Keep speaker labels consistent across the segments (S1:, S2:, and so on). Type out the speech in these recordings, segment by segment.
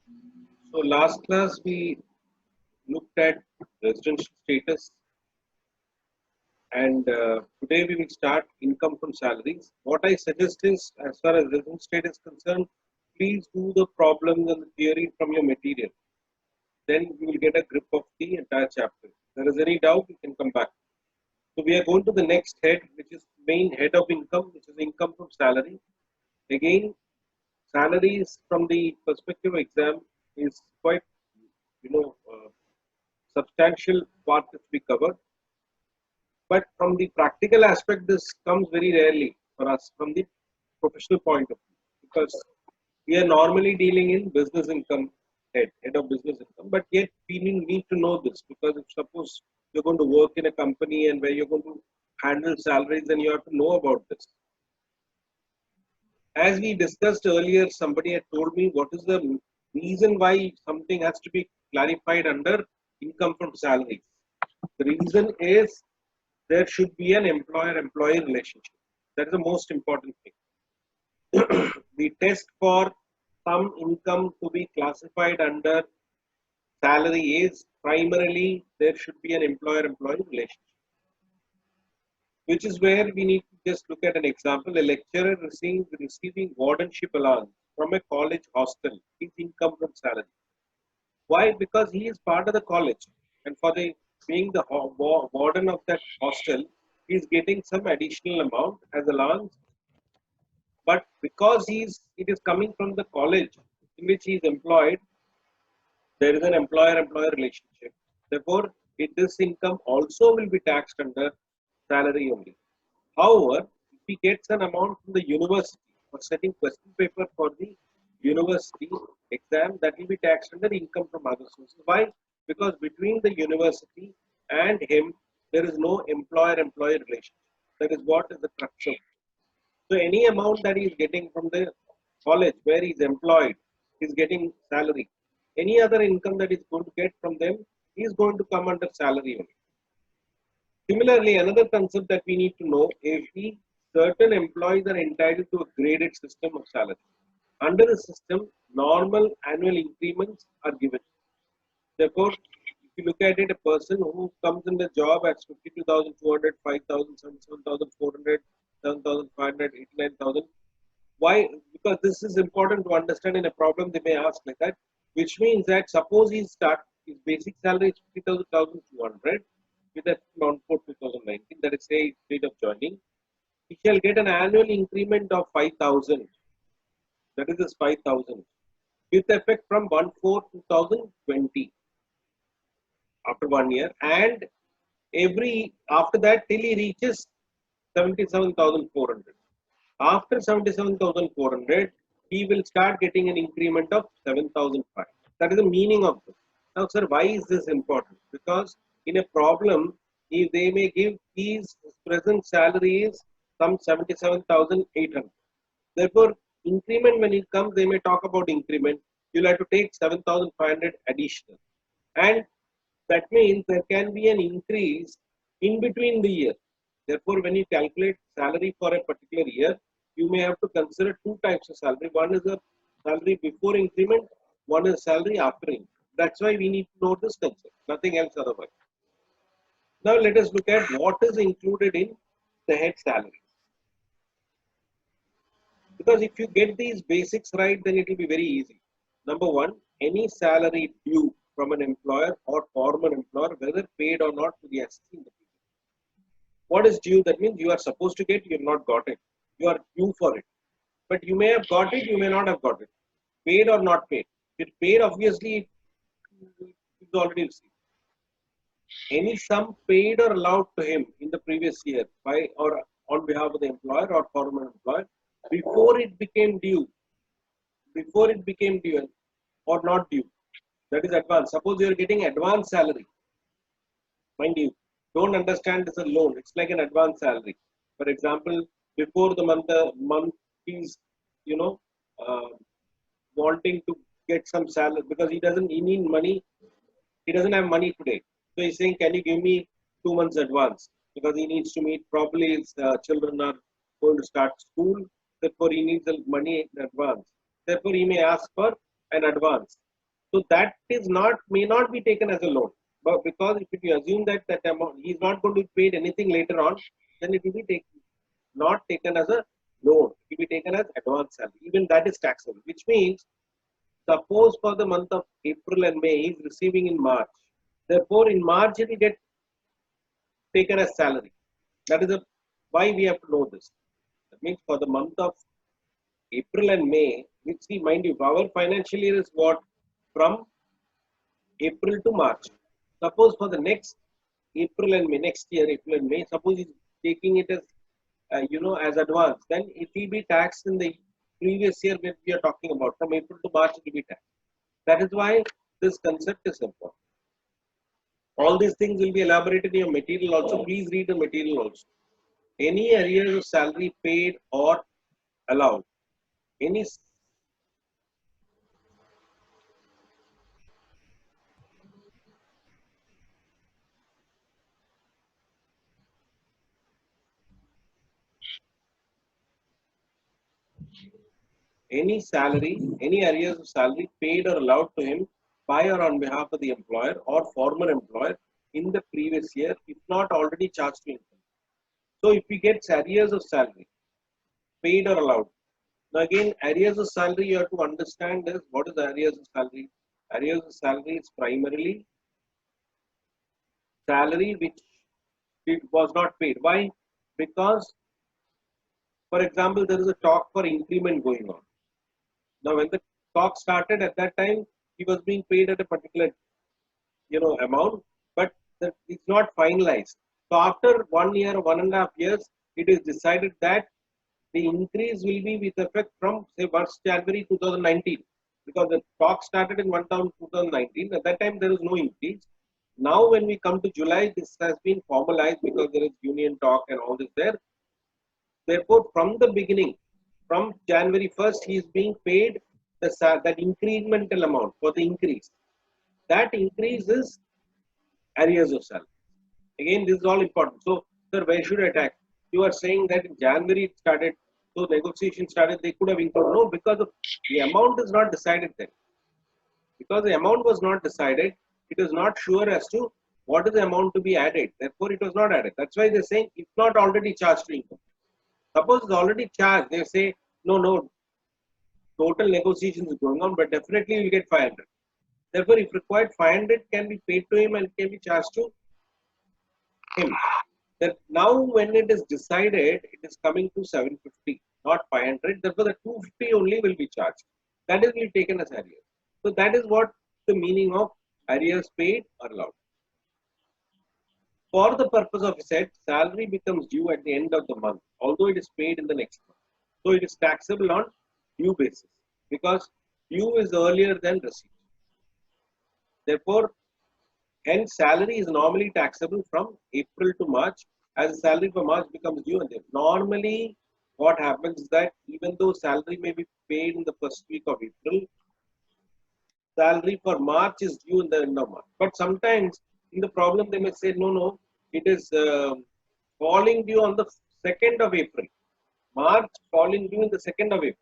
S1: So last class we looked at residential status, and today we will start income from salaries. What I suggest is, as far as residential status is concerned, please do the problems and the theory from your material. Then you will get a grip of the entire chapter. If there is any doubt, you can come back. So we are going to the next head, which is main head of income, which is income from salary. Again, salaries from the perspective of exam is quite, you know, substantial part to be covered. But from the practical aspect, this comes very rarely for us from the professional point of view, because we are normally dealing in business income, head of business income, but yet we need to know this, because if suppose you're going to work in a company and where you're going to handle salaries, then you have to know about this. As we discussed earlier, somebody had told me what is the reason why something has to be clarified under income from salaries. The reason is there should be an employer-employee relationship. That is the most important thing. The test for some income to be classified under salary is primarily there should be an employer-employee relationship, which is where we need to just look at an example. A lecturer receiving wardenship allowance from a college hostel is income from salary. Why? Because he is part of the college, and for the being the warden of that hostel, he is getting some additional amount as allowance. But because it is coming from the college in which he is employed, there is an employer-employer relationship. Therefore, this income also will be taxed under salary only. However, if he gets an amount from the university for setting question paper for the university exam, that will be taxed under income from other sources. Why? Because between the university and him, there is no employer-employer relationship. That is what is the crux of it. So any amount that he is getting from the college where he is employed, he is getting salary. Any other income that he is going to get from them, he is going to come under salary only. Similarly, another concept that we need to know is the certain employees are entitled to a graded system of salary. Under the system, normal annual increments are given. Therefore, if you look at it, a person who comes in the job at 52,200, 5,000, 77,400, 7,500, 89,000. Why? Because this is important to understand in a problem they may ask like that, which means that suppose his basic salary is 50,200 with a non-code 2019, that is say date of joining, he shall get an annual increment of 5,000. That is this 5,000 with effect from 1/4/2020 after 1 year, and every after that till he reaches 77,400. After 77,400, he will start getting an increment of 7,500. That is the meaning of this. Now, sir, why is this important? Because in a problem, if they may give his present salary is some 77,800. Therefore, increment when it comes, they may talk about increment. You'll have to take 7,500 additional. And that means there can be an increase in between the year. Therefore, when you calculate salary for a particular year, you may have to consider two types of salary. One is a salary before increment, one is salary after increment. That's why we need to know this concept, nothing else otherwise. Now, let us look at what is included in the head salary. Because if you get these basics right, then it will be very easy. Number one, any salary due from an employer or former employer, whether paid or not to the assessee in the future. What is due? That means you are supposed to get, you have not got it. You are due for it. But you may have got it, you may not have got it. Paid or not paid. If paid, obviously, it's already received. Any sum paid or allowed to him in the previous year by or on behalf of the employer or former employer before it became due, or not due. That is advance. Suppose you are getting advance salary. Mind you, don't understand this as a loan. It's like an advance salary. For example, before the month he's, you know, uh, wanting to get some salary because he need money. He doesn't have money today. So he's saying, can you give me 2 months advance? Because he needs to meet, probably his children are going to start school. Therefore, he needs the money in advance. Therefore, he may ask for an advance. So that is not, may not be taken as a loan. But because if you assume that that amount he is not going to be paid anything later on, then it will be not taken as a loan. It will be taken as advance salary. Even that is taxable, which means suppose for the month of April and May he is receiving in March. Therefore, in March it will get taken as salary. That is why we have to know this. That means for the month of April and May, which see, mind you, our financial year is what? From April to March. Suppose for the next April and May, next year, April and May, suppose he's taking it as, as advance, then it will be taxed in the previous year when we are talking about. From April to March, it will be taxed. That is why this concept is important. All these things will be elaborated in your material also. Please read the material also. Any arrears of salary paid or allowed. Any salary, any arrears of salary paid or allowed to him by or on behalf of the employer or former employer in the previous year, if not already charged to income. So if he gets arrears of salary, paid or allowed. Now again, arrears of salary you have to understand is what is the arrears of salary? Arrears of salary is primarily salary which it was not paid. Why? Because, for example, there is a talk for increment going on. Now, when the talk started, at that time, he was being paid at a particular, amount, but it's not finalized. So, after 1 year, 1.5 years, it is decided that the increase will be with effect from say 1st January 2019, because the talk started in 2019. At that time, there is no increase. Now, when we come to July, this has been formalized because there is union talk and all this there. Therefore, from the beginning, from January 1st, he is being paid that incremental amount for the increase. That increase is arrears of salary. Again, this is all important. So, sir, where should I tax? You are saying that in January it started, so negotiation started, they could have included. No, because the amount is not decided then. Because the amount was not decided, it is not sure as to what is the amount to be added. Therefore, it was not added. That's why they're saying if not already charged to income. Suppose it's already charged, they say, no, total negotiations is going on, but definitely you'll get 500. Therefore, if required, 500 can be paid to him and can be charged to him. That now, when it is decided, it is coming to 750, not 500. Therefore, the 250 only will be charged. That is will be taken as arrears. So that is what the meaning of arrears paid or allowed. For the purpose of said, salary becomes due at the end of the month, although it is paid in the next month. So it is taxable on due basis because due is earlier than receipt. Therefore, hence salary is normally taxable from April to March, as the salary for March becomes due. And normally, what happens is that even though salary may be paid in the first week of April, salary for March is due in the end of March. But sometimes in the problem they may say no, it is falling due on the 2nd of April. March falling due in the 2nd of April.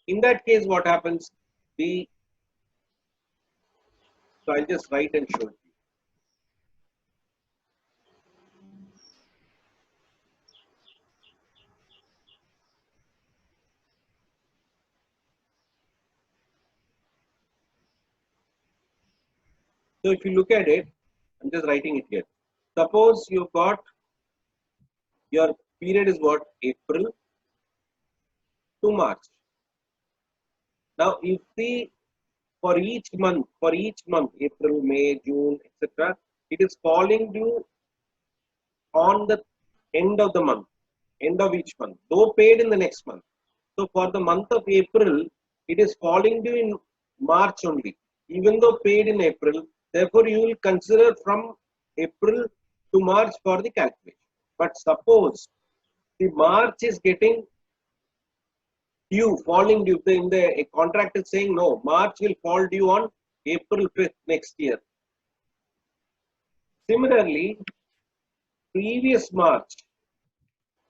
S1: In that case, what happens? So I'll just write and show you. So if you look at it, I'm just writing it here. Suppose you've got your period is what? April to March. Now, if the for each month, April, May, June, etc., it is falling due on the end of the month, end of each month, though paid in the next month. So for the month of April, it is falling due in March only, even though paid in April. Therefore, you will consider from April to March for the calculation. But suppose the March is getting due, falling due, in the contract is saying no, March will fall due on April 5th next year. Similarly, previous March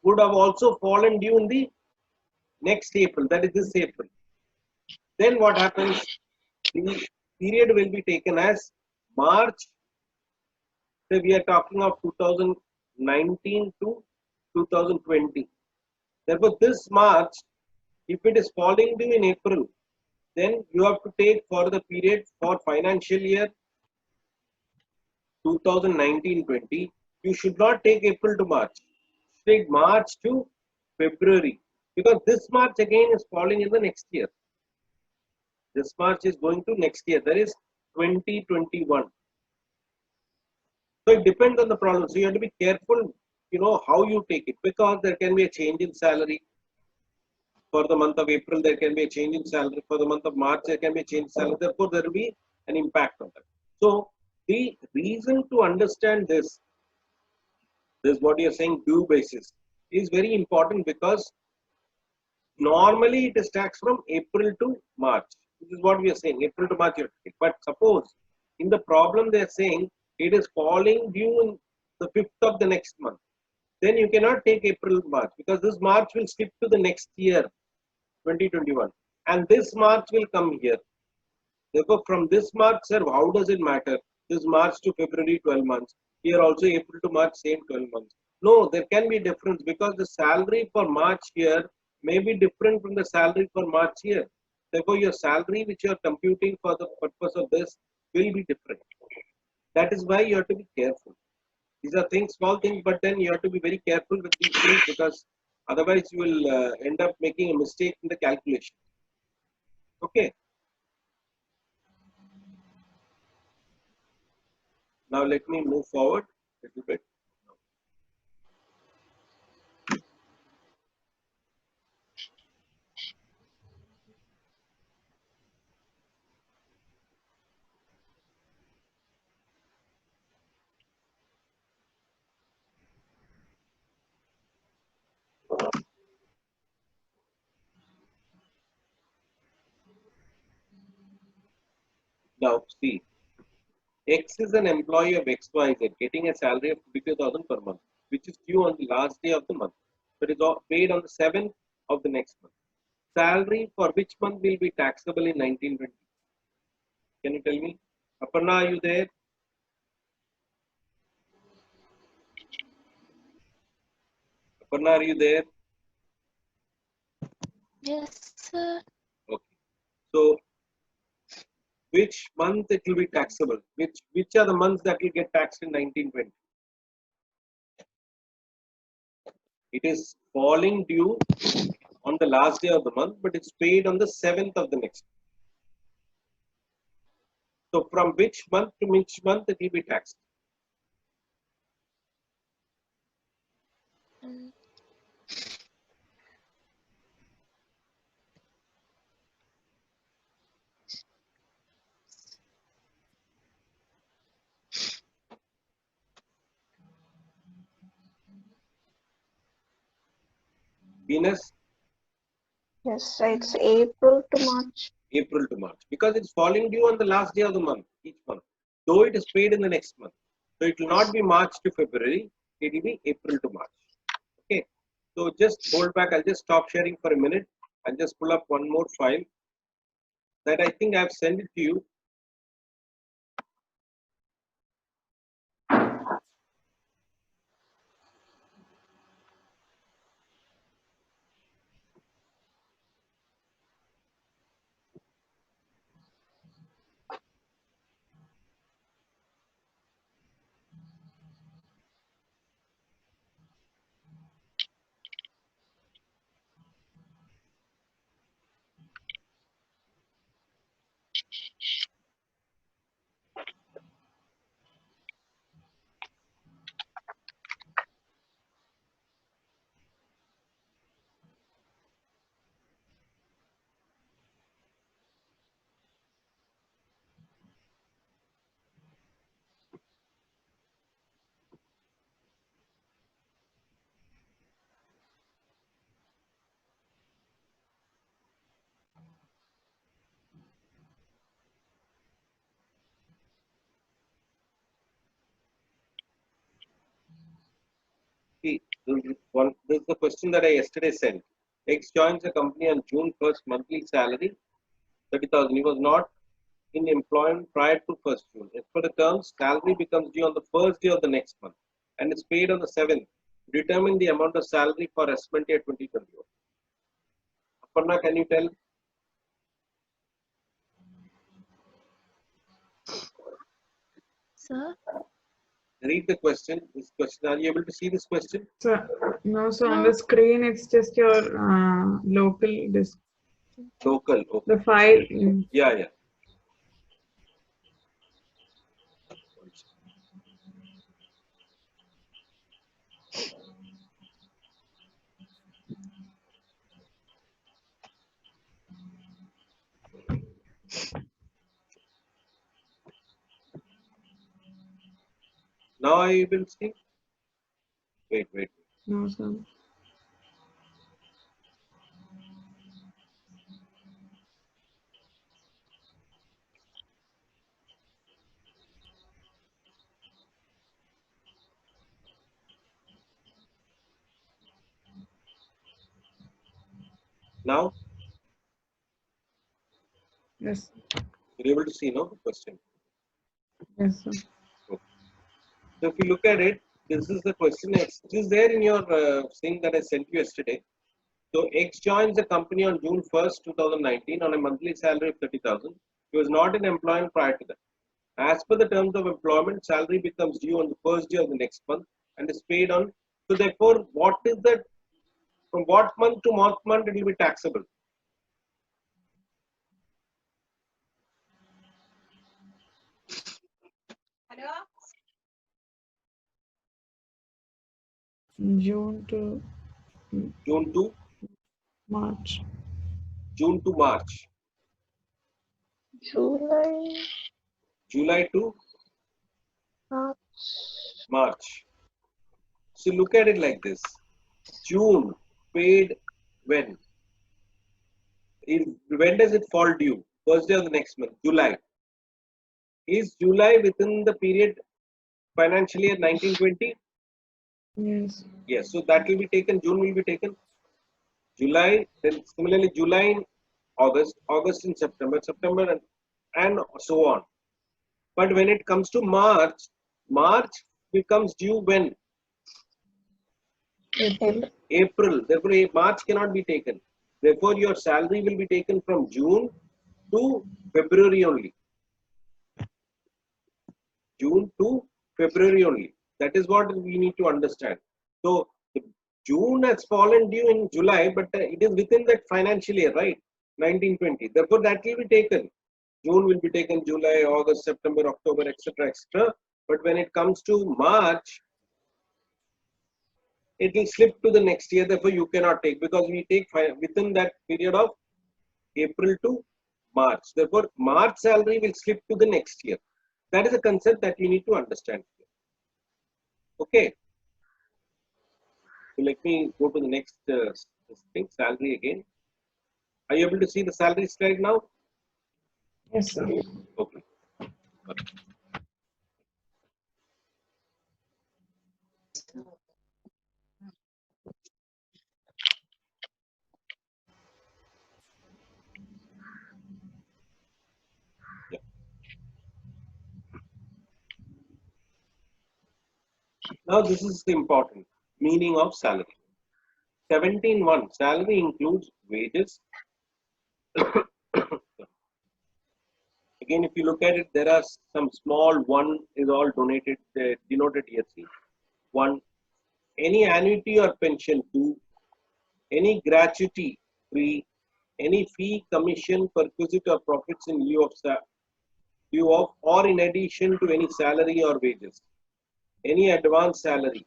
S1: would have also fallen due in the next April, that is this April. Then what happens? the period will be taken as March. So we are talking of 2019 to 2020. Therefore, this March, if it is falling due in April, then you have to take for the period for financial year 2019-20. You should not take April to March. Take March to February, because this March again is falling in the next year. This March is going to next year. That is 2021. So it depends on the problem. So you have to be careful, how you take it, because there can be a change in salary. For the month of April, there can be a change in salary. For the month of March, there can be a change in salary. Therefore, there will be an impact on that. So the reason to understand this what you're saying, due basis, is very important, because normally it is taxed from April to March. This is what we are saying, April to March. But suppose in the problem they are saying it is falling due in the 5th of the next month. Then you cannot take April March, because this March will skip to the next year, 2021. And this March will come here. Therefore, from this March, sir, how does it matter? This March to February, 12 months. Here also April to March, same 12 months. No, there can be a difference, because the salary for March here may be different from the salary for March here. Therefore, your salary which you are computing for the purpose of this will be different. That is why you have to be careful. These are things, small things, but then you have to be very careful with these things, because otherwise you will end up making a mistake in the calculation. Okay. Now let me move forward a little bit. Now see, X is an employee of XYZ getting a salary of 52,000 per month, which is due on the last day of the month. But it is paid on the 7th of the next month. Salary for which month will be taxable in 1920? Can you tell me? Aparna, are you there? Aparna, are you there?
S2: Yes, sir.
S1: Okay. So which month it will be taxable? Which are the months that will get taxed in 1920? It is falling due on the last day of the month, but it's paid on the 7th of the next. So from which month to which month it will be taxed?
S2: Mm,
S1: Venus,
S3: Yes, it's April to March.
S1: April to March, because it's falling due on the last day of the month, each month, though it is paid in the next month. So it will not be March to February, it will be April to March. Okay. So just hold back. I'll just stop sharing for a minute. I'll just pull up one more file that I think I've sent it to you. See, this is the question that I yesterday sent. X joins the company on June 1st, monthly salary 30,000. He was not in employment prior to 1st June. As per the terms, salary becomes due on the first day of the next month and is paid on the 7th. Determine the amount of salary for assessment year 2021. Aparna, can you tell?
S2: Sir?
S1: Read the question. This question. Are you able to see this question?
S4: So, no, so on
S2: No.
S4: the screen, it's just your local disk.
S1: Local. Okay.
S4: The file.
S1: Yeah, yeah. Now are you able to see? Wait.
S4: No, sir.
S1: Now
S4: Yes.
S1: you're able to see, no, the question.
S4: Yes, sir.
S1: Okay. So if you look at it, this is the question. X. It is there in your thing that I sent you yesterday. So X joins the company on June 1st, 2019 on a monthly salary of 30,000. He was not in employment prior to that. As per the terms of employment, salary becomes due on the first day of the next month and is paid on. So therefore, what is that? From what month to what month it will be taxable?
S4: June to
S1: June to
S4: March.
S1: June to March.
S3: July,
S1: July to
S3: March.
S1: March. So look at it like this. June paid when? When does it fall due? First day of the next month, July. Is July within the period financial year 1920?
S4: Yes.
S1: Yes. So that will be taken. June will be taken. July. Then similarly, July in August, August in September, September, and so on. But when it comes to March, March becomes due when?
S4: April.
S1: April. Therefore, March cannot be taken. Therefore, your salary will be taken from June to February only. June to February only. That is what we need to understand. So, June has fallen due in July, but it is within that financial year, right? 1920. Therefore, that will be taken. June will be taken, July, August, September, October, etc., etc. But when it comes to March, it will slip to the next year. Therefore, you cannot take because we take within that period of April to March. Therefore, March salary will slip to the next year. That is a concept that you need to understand. Okay. So let me go to the next thing, salary again. Are you able to see the salary slide now?
S4: Yes, sir.
S1: Okay. Yeah. Now this is the important meaning of salary. 17.1 salary includes wages. Again, if you look at it, there are some small one is all donated, denoted here. See, one, any annuity or pension, two, any gratuity, three, any fee, commission, perquisite or profits in lieu of or in addition to any salary or wages, any advance salary,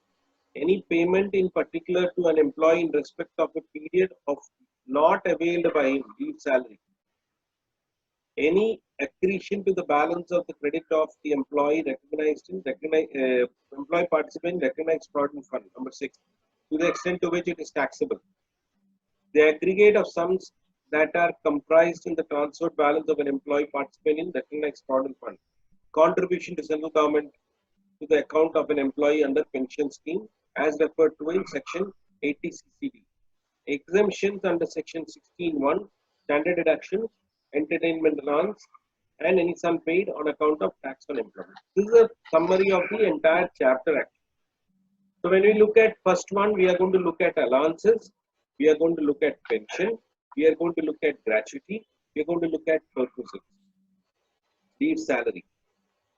S1: any payment in particular to an employee in respect of a period of not availed by him, leave salary, any accretion to the balance of the credit of the employee employee participant recognized provident fund. Number 6, to the extent to which it is taxable. The aggregate of sums that are comprised in the transferred balance of an employee participant in recognized provident fund. Contribution to central government to the account of an employee under pension scheme as referred to in section 80 CCD. Exemptions under section 16.1, standard deductions, entertainment allowance, and any sum paid on account of tax on employment. This is a summary of the entire chapter actually. So when we look at first one, we are going to look at allowances, we are going to look at pension, we are going to look at gratuity, we are going to look at perquisites, leave salary,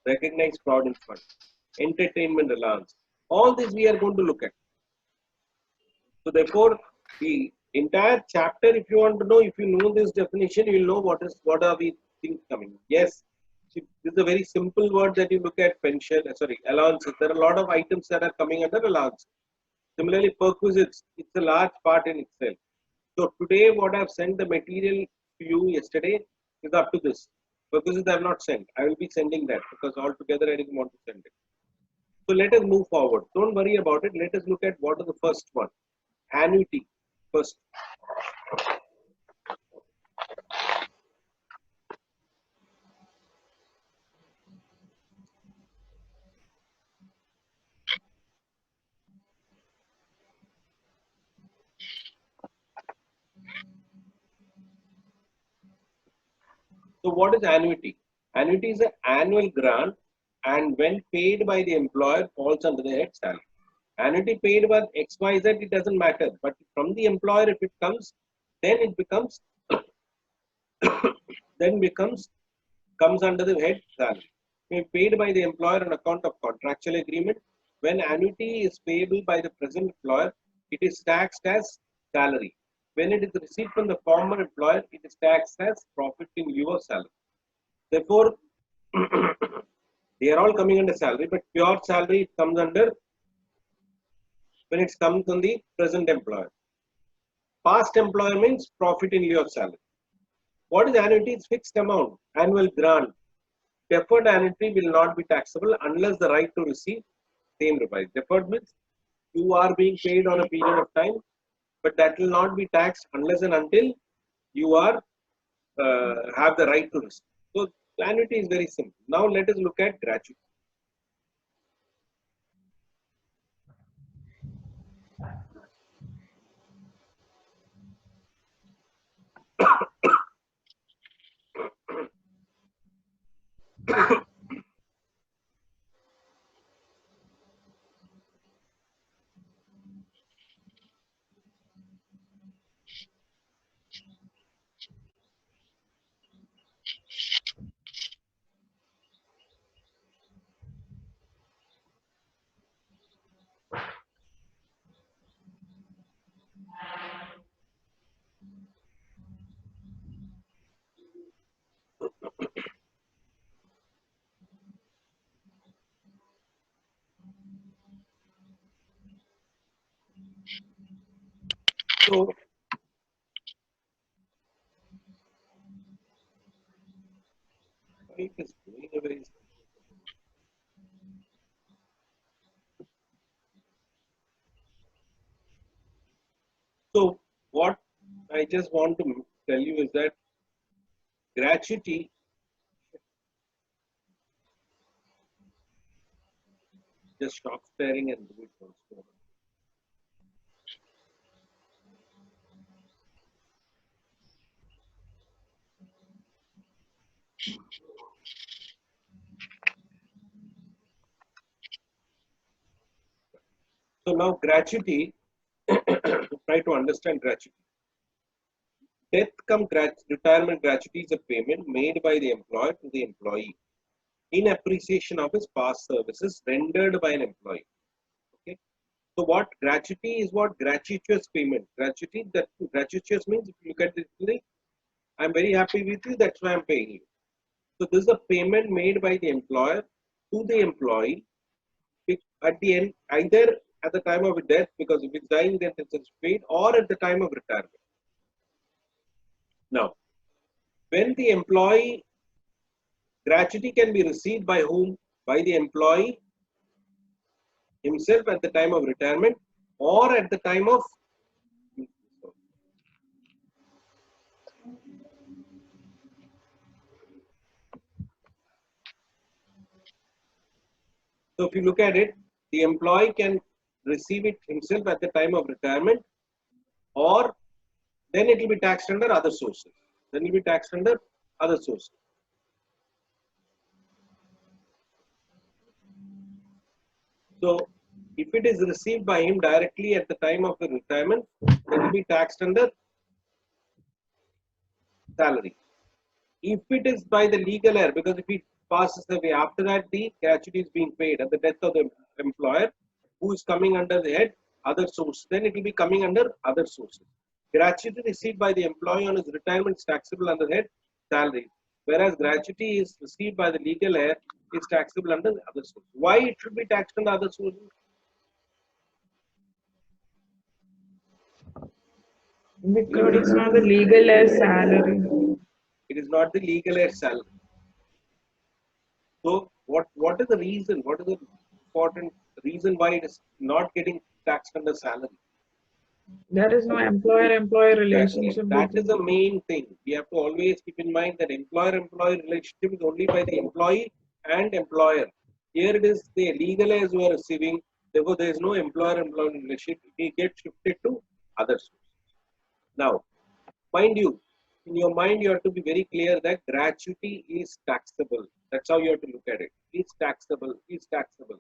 S1: recognized provident fund, entertainment allowance. All this we are going to look at. So therefore, the entire chapter, if you want to know, if you know this definition, you will know what are the things coming. Yes, this is a very simple word that you look at pension, allowances. There are a lot of items that are coming under allowance. Similarly, perquisites, it's a large part in itself. So today, what I've sent the material to you yesterday is up to this. Perquisites I have not sent. I will be sending that because altogether I didn't want to send it. So let us move forward. Don't worry about it. Let us look at what is the first one. Annuity first. So what is annuity? Annuity is an annual grant, and when paid by the employer falls under the head salary. Annuity paid by XYZ, it doesn't matter, but from the employer if it comes, then it becomes comes under the head salary. When paid by the employer on account of contractual agreement, when annuity is payable by the present employer, it is taxed as salary. When it is received from the former employer, it is taxed as profit in lieu of salary. Therefore, they are all coming under salary, but pure salary comes under when it comes on the present employer. Past employer means profit in lieu of salary. What is annuity? It's fixed amount, annual grant. Deferred annuity will not be taxable unless the right to receive same revised. Deferred means you are being paid on a period of time, but that will not be taxed unless and until you are have the right to receive. So annuity is very simple. Now let us look at gratuity. So it is doing a very so what I just want to tell you is that gratuity just stop staring and do it once more. So now gratuity, try to understand gratuity. Death cum retirement gratuity is a payment made by the employer to the employee in appreciation of his past services rendered by an employee. Okay. So what gratuity is? What gratuitous payment? Gratuity, that gratuitous means if you look at it, I'm very happy with you, that's why I'm paying you. So this is a payment made by the employer to the employee at the end, either at the time of death, because if it's dying, then it's paid, or at the time of retirement. Now, when the employee, gratuity can be received by whom? By the employee himself at the time of retirement or at the time of so if you look at it, the employee can receive it himself at the time of retirement, or then it will be taxed under other sources. Then it will be taxed under other sources. So if it is received by him directly at the time of the retirement, it will be taxed under salary. If it is by the legal heir, because if he passes away, after that the gratuity is being paid at the death of the employer, who is coming under the head other source, then it will be coming under other sources. Gratuity received by the employee on his retirement is taxable under head salary, whereas gratuity is received by the legal heir is taxable under the other source. Why it should be taxed under other sources?
S4: Because it's not the legal as salary.
S1: It is not the legal heir salary. So what is the reason? What is the important reason why it is not getting taxed under salary?
S4: There is no employer-employee
S1: Exactly.
S4: relationship
S1: That is
S4: between.
S1: the main thing. We have to always keep in mind that employer-employee relationship is only by the employee and employer. Here it is the legal heirs who are receiving. Therefore, there is no employer-employee relationship. It gets shifted to other sources. Now, mind you, in your mind, you have to be very clear that gratuity is taxable. That's how you have to look at it. It's taxable. It's taxable.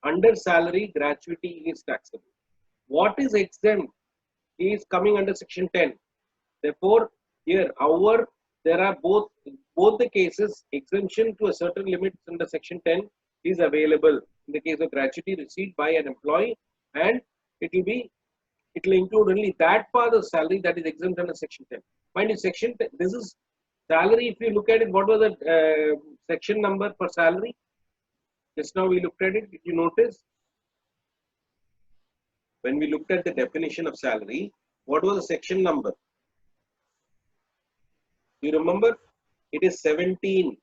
S1: Under salary, gratuity is taxable. What is exempt is coming under section 10. Therefore, here, however, there are both the cases, exemption to a certain limit under section 10 is available in the case of gratuity received by an employee, and it will include only that part of salary that is exempt under section 10. Mind you, section 10, this is salary. If you look at it, what was the section number for salary? Just now we looked at it. Did you notice? When we looked at the definition of salary, what was the section number? You remember? It is 17.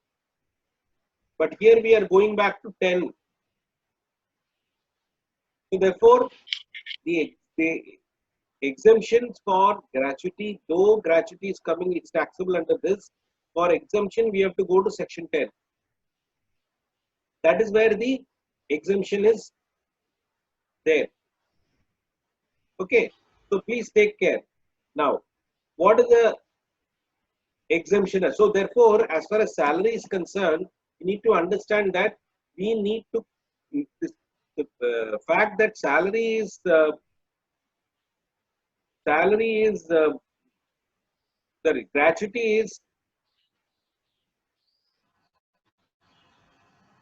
S1: But here we are going back to 10. So therefore, the exemptions for gratuity, though gratuity is coming, it's taxable under this. For exemption, we have to go to section 10. That is where the exemption is there. Okay. So please take care. Now, what is the exemption? So therefore, as far as salary is concerned, you need to understand that we need to, the fact that salary is gratuity is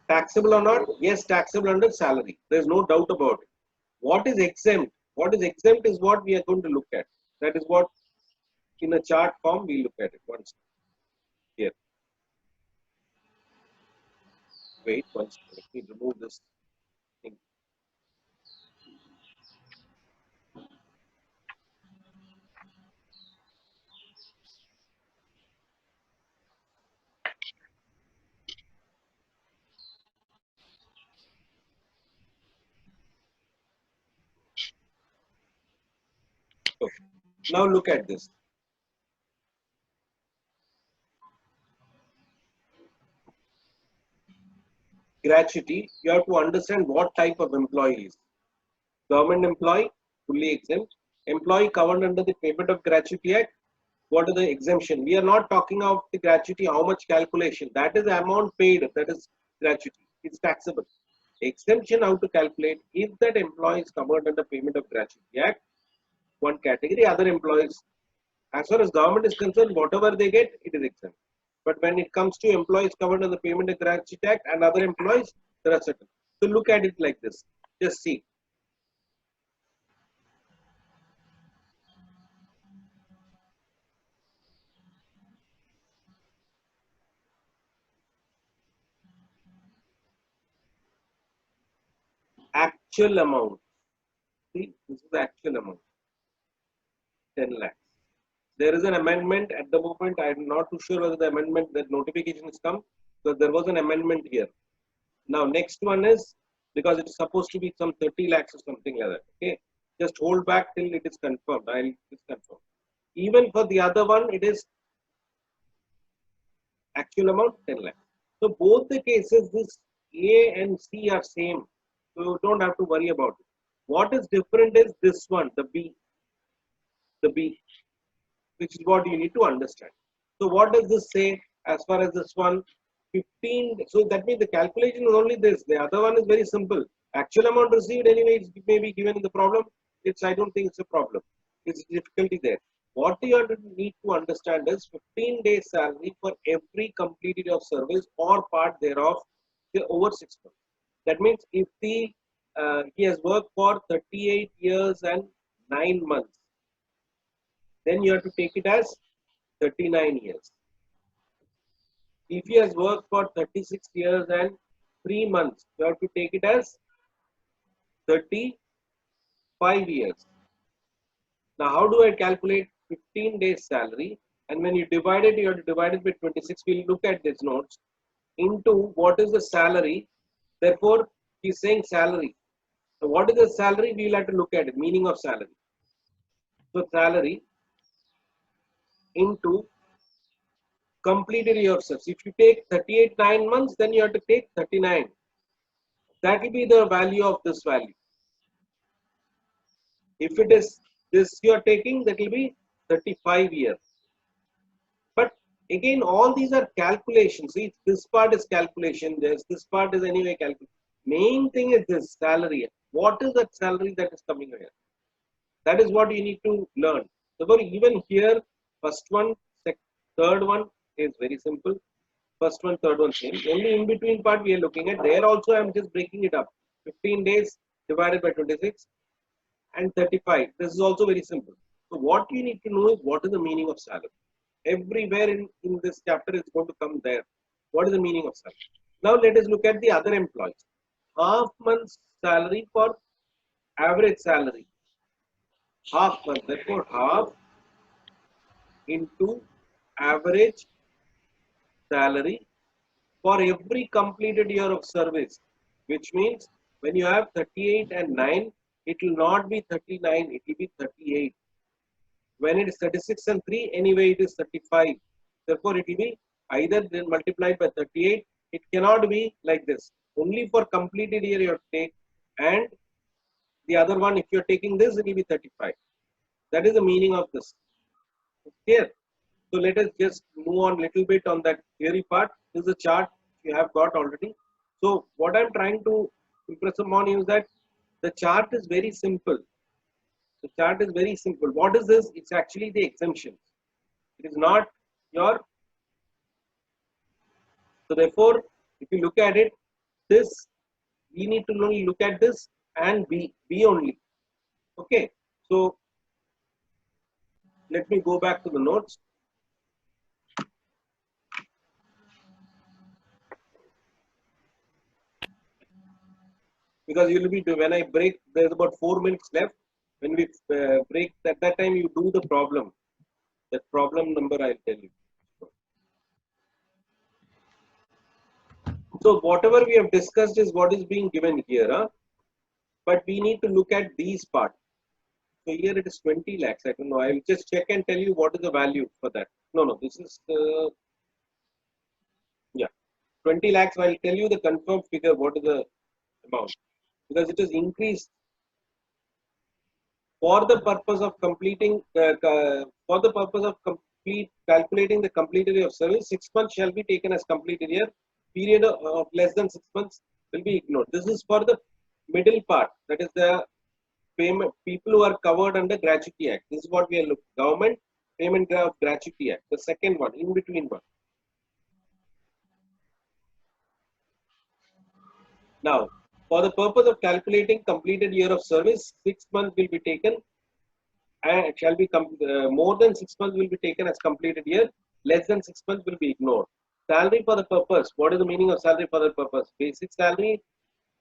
S1: taxable or not? Yes, taxable under salary. There is no doubt about it. What is exempt? What is exempt is what we are going to look at. That is what in a chart form we look at it once. Here. Wait once. Let me remove this thing. Okay. Now look at this. Gratuity, you have to understand what type of employee is. Government employee, fully exempt. Employee covered under the Payment of Gratuity Act, what are the exemption? We are not talking of the gratuity, how much calculation. That is the amount paid, that is gratuity. It's taxable. Exemption, how to calculate, if that employee is covered under Payment of Gratuity Act, one category, other employees. As far as government is concerned, whatever they get, it is exempt. But when it comes to employees covered under the Payment of Gratuity Act and other employees, there are certain. So look at it like this. Just see. Actual amount. See, this is the actual amount. 10 lakhs. There is an amendment at the moment. I am not too sure whether the amendment, that notification has come, because there was an amendment here. Now, next one is, because it is supposed to be some 30 lakhs or something like that. Okay. Just hold back till it is confirmed. I'll just confirm. Even for the other one, it is actual amount 10 lakhs. So both the cases, this A and C are same. So you don't have to worry about it. What is different is this one, the B. The B, which is what you need to understand. So what does this say as far as this one? 15. So that means the calculation is only this. The other one is very simple. Actual amount received anyway, it may be given in the problem. I don't think it's a problem. It's difficulty there. What you need to understand is 15 days salary for every completed of service or part thereof over 6 months. That means if he has worked for 38 years and 9 months, then you have to take it as 39 years. If he has worked for 36 years and 3 months, you have to take it as 35 years. Now, how do I calculate 15 days salary? And when you divide it, you have to divide it by 26. We'll look at these notes into what is the salary. Therefore, he's saying salary. So, what is the salary? We'll have to look at it, meaning of salary. So, salary into completed year of service. If you take 38 9 months, then you have to take 39. That will be the value of this value. If it is this you are taking, that will be 35 years. But again, all these are calculations. See, this part is calculation. This part is anyway calculation. Main thing is this salary. What is that salary that is coming here? That is what you need to learn. So even here, first one, third one is very simple. First one, third one, same. Only in between part we are looking at. There also I am just breaking it up. 15 days divided by 26 and 35. This is also very simple. So what you need to know is what is the meaning of salary. Everywhere in this chapter is going to come there. What is the meaning of salary? Now let us look at the other employees. Half month's salary for average salary. Half month. Therefore, half into average salary for every completed year of service, which means when you have 38 and 9, it will not be 39, it will be 38. When it is 36 and 3, anyway it is 35. Therefore, it will be either then multiplied by 38. It cannot be like this. Only for completed year you have to take, and the other one, if you are taking this, it will be 35. That is the meaning of this. Clear? So let us just move on a little bit on that theory part. This is a chart you have got already. So what I am trying to impress upon you is that the chart is very simple. The chart is very simple. What is this? It's actually the exemptions. It is not your. So therefore, if you look at it, this we need to only look at this and B only. Okay. So let me go back to the notes. Because you will be when I break, there's about 4 minutes left. When we break, at that time you do the problem. That problem number I'll tell you. So whatever we have discussed is what is being given here. But we need to look at these parts. So here it is 20 lakhs. I don't know. I will just check and tell you what is the value for that. No, this is 20 lakhs. I will tell you the confirmed figure. What is the amount? Because it is increased for the purpose of completing calculating the completed year of service. 6 months shall be taken as completed year. Period of less than 6 months will be ignored. This is for the middle part. That is the payment people who are covered under Gratuity Act. This is what we are looking. Government Payment of Gratuity Act. The second one, in between one. Now, for the purpose of calculating completed year of service, 6 months will be taken and it shall be more than 6 months will be taken as completed year. Less than 6 months will be ignored. Salary for the purpose. What is the meaning of salary for the purpose? Basic salary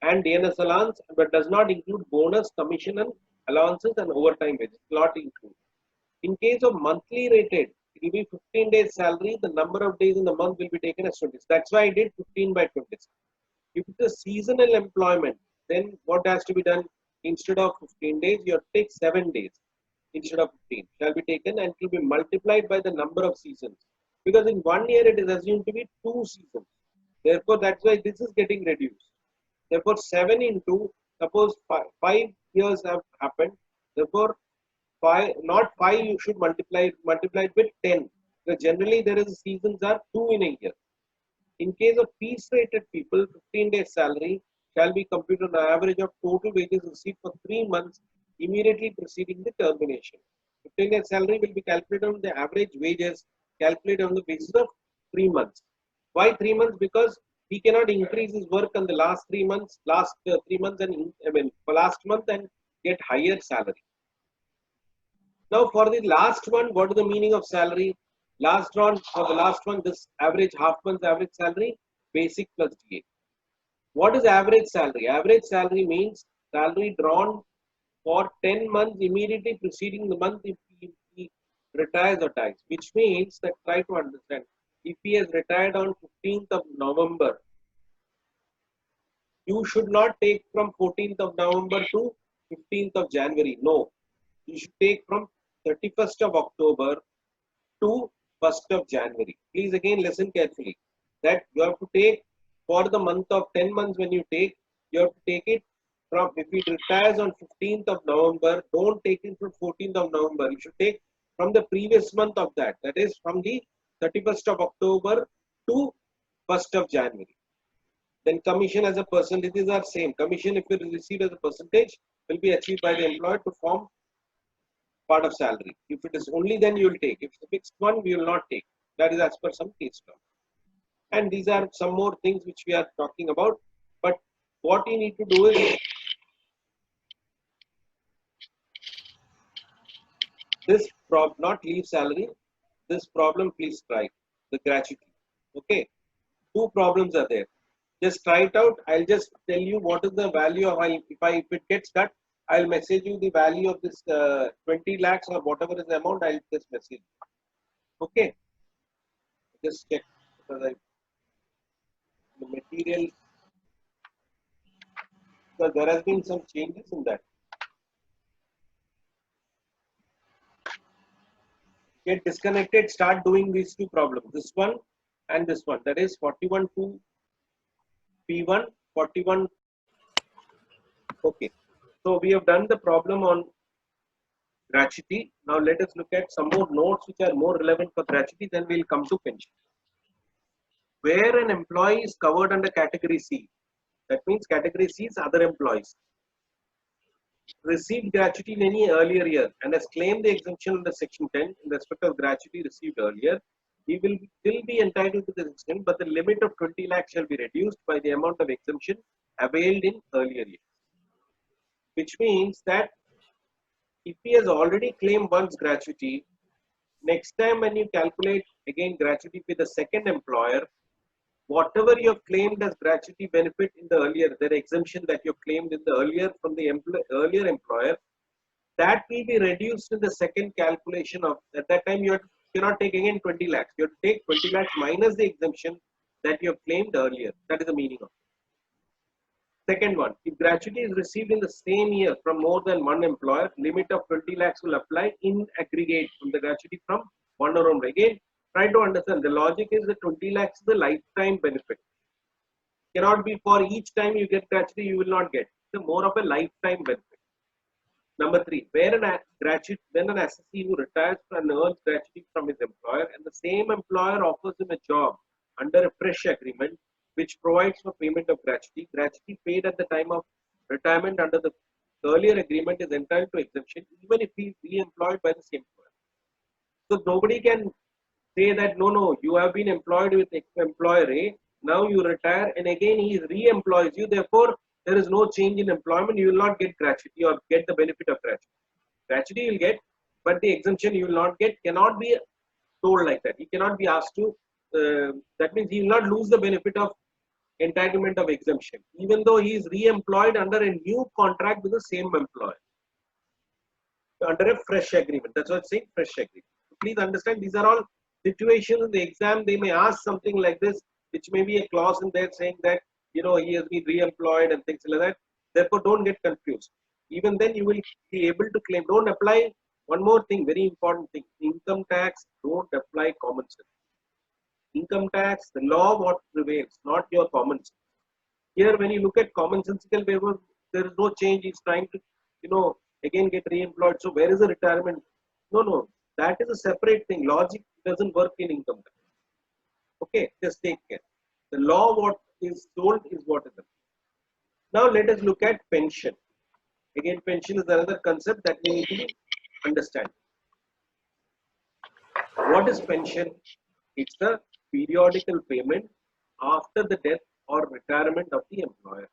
S1: and DNS allowance, but does not include bonus, commission, and allowances and overtime wages. Not include. In case of monthly rated, it will be 15 days salary. The number of days in the month will be taken as 20. That's why I did 15 by 26. If it is seasonal employment, then what has to be done? Instead of 15 days, you have to take 7 days instead of 15. Shall be taken and it will be multiplied by the number of seasons. Because in 1 year, it is assumed to be 2 seasons. Therefore, that's why this is getting reduced. Therefore, 7 into, suppose 5 years have happened. Therefore, 5, not 5, you should multiply it with 10. Because generally, there is seasons are 2 in a year. In case of piece rated people, 15 days salary, shall be computed on an average of total wages received for 3 months immediately preceding the termination. 15-year salary will be calculated on the average wages calculated on the basis of 3 months. Why 3 months? Because he cannot increase his work on the last 3 months, last 3 months, and last month and get higher salary. Now for the last one, what is the meaning of salary? For the last one, this average half month average salary, basic plus DA. What is average salary? Average salary means salary drawn for 10 months immediately preceding the month if he retires or dies. Which means that, try to understand, if he has retired on 15th of November, you should not take from 14th of November to 15th of January. No, you should take from 31st of October to 1st of January. Please again listen carefully that you have to take for the month of 10 months when you take, you have to take it from, if it retires on 15th of November, don't take it from 14th of November. You should take from the previous month of that. That is from the 31st of October to 1st of January. Then commission as a percentages are same. Commission if you receive as a percentage will be achieved by the employer to form part of salary. If it is only then you will take. If it's a fixed one, we will not take. That is as per some case law. And these are some more things which we are talking about. But what you need to do is this problem, not leave salary. This problem, please try the gratuity. Okay, two problems are there. Just try it out. I'll just tell you what is the value of. If it gets cut, I'll message you the value of this 20 lakhs or whatever is the amount. I'll just message you. Okay, just check because the material, because there has been some changes in that. Get disconnected, start doing these two problems, this one and this one, that is 41 to P1, 41. Okay, so we have done the problem on gratuity. Now let us look at some more notes which are more relevant for gratuity, then we'll come to pension. Where an employee is covered under category C, that means category C is other employees, received gratuity in any earlier year and has claimed the exemption under section 10 in respect of gratuity received earlier, he will still be entitled to this exemption, but the limit of 20 lakhs shall be reduced by the amount of exemption availed in earlier years. Which means that if he has already claimed once gratuity, next time when you calculate again gratuity with the second employer, whatever you have claimed as gratuity benefit in the earlier, the exemption that you have claimed in the earlier from the earlier employer, that will be reduced in the second calculation of, at that time you cannot take again 20 lakhs. You have to take 20 lakhs minus the exemption that you have claimed earlier. That is the meaning of it. Second one, if gratuity is received in the same year from more than one employer, limit of 20 lakhs will apply in aggregate from the gratuity from one or more. Again, try to understand the logic is the 20 lakhs is the lifetime benefit. Cannot be for each time you get gratuity, you will not get. It's more of a lifetime benefit. Number three, when an assessee who retires and earns gratuity from his employer and the same employer offers him a job under a fresh agreement which provides for payment of gratuity, gratuity paid at the time of retirement under the earlier agreement is entitled to exemption even if he is re-employed by the same employer. So nobody can say that no, you have been employed with employer A, now you retire and again he re-employs you, therefore there is no change in employment, you will not get gratuity or get the benefit of gratuity. Gratuity you will get, but the exemption you will not get, cannot be told like that. He cannot be asked to, that means he will not lose the benefit of entitlement of exemption, even though he is re-employed under a new contract with the same employer, under a fresh agreement. That's what I'm saying, fresh agreement. So please understand, these are all situations in the exam. They may ask something like this, which may be a clause in there saying that, you know, he has been re-employed and things like that. Therefore, don't get confused. Even then, you will be able to claim. Don't apply. One more thing, very important thing. Income tax, don't apply common sense. Income tax, the law what prevails, not your common sense. Here, when you look at commonsensical waiver, there is no change. He's trying to, you know, again get re-employed. So where is the retirement? No, that is a separate thing. Logic doesn't work in income tax. Okay, just take care. The law what is told is what is. Now let us look at pension. Again, pension is another concept that we need to understand. What is pension? It's the periodical payment after the death or retirement of the employer.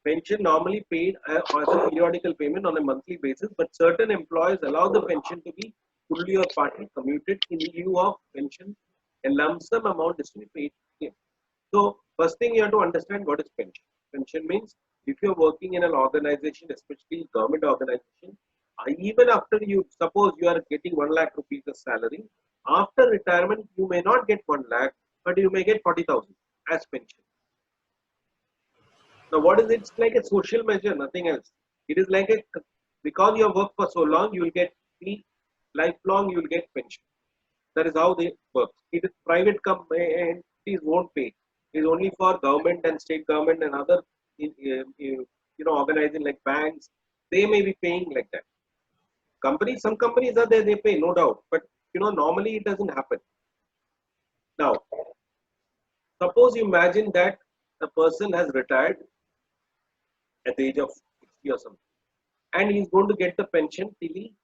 S1: Pension normally paid as a periodical payment on a monthly basis, but certain employers allow the pension to be fully or partly commuted. In lieu of pension, a lump sum amount is to be paid to them. So first thing you have to understand what is pension. Pension means if you're working in an organization, especially government organization, even after you suppose you are getting 1 lakh rupees as salary, after retirement you may not get 1 lakh, but you may get 40,000 as pension. Now, what is it? It's like a social measure, nothing else. It is like a, because you have worked for so long, you will get the lifelong, you will get pension. That is how they work. It is private entities won't pay. It is only for government and state government and other, organizing like banks. They may be paying like that. Companies, some companies are there, they pay, no doubt. But, normally it doesn't happen. Now, suppose you imagine that a person has retired at the age of 60 or something, and he's going to get the pension till he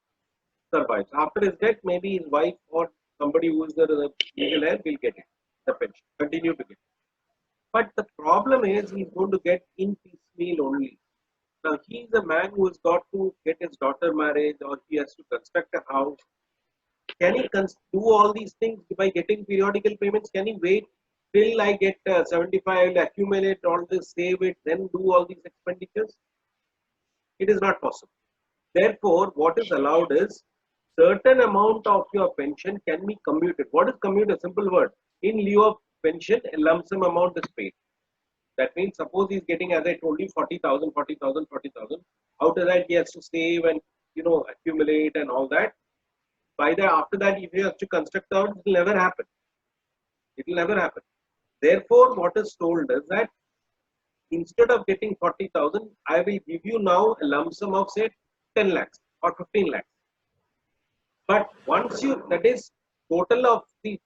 S1: survives. After his death, maybe his wife or somebody who is the legal heir will get it, the pension, continue to get it. But the problem is he's going to get in piecemeal only. Now he's a man who has got to get his daughter married, or he has to construct a house. Can he do all these things by getting periodical payments? Can he wait till I get 75, accumulate all this, save it, then do all these expenditures? It is not possible. Therefore, what is allowed is certain amount of your pension can be commuted. What is commuted? Simple word. In lieu of pension, a lump sum amount is paid. That means suppose he is getting, as I told you, 40,000, 40,000, 40,000. Out of that, he has to save and accumulate and all that. By the after that, if he has to construct the house, it will never happen. It will never happen. Therefore, what is told is that instead of getting 40,000, I will give you now a lump sum of say 10 lakhs or 15 lakhs. But once that is total of the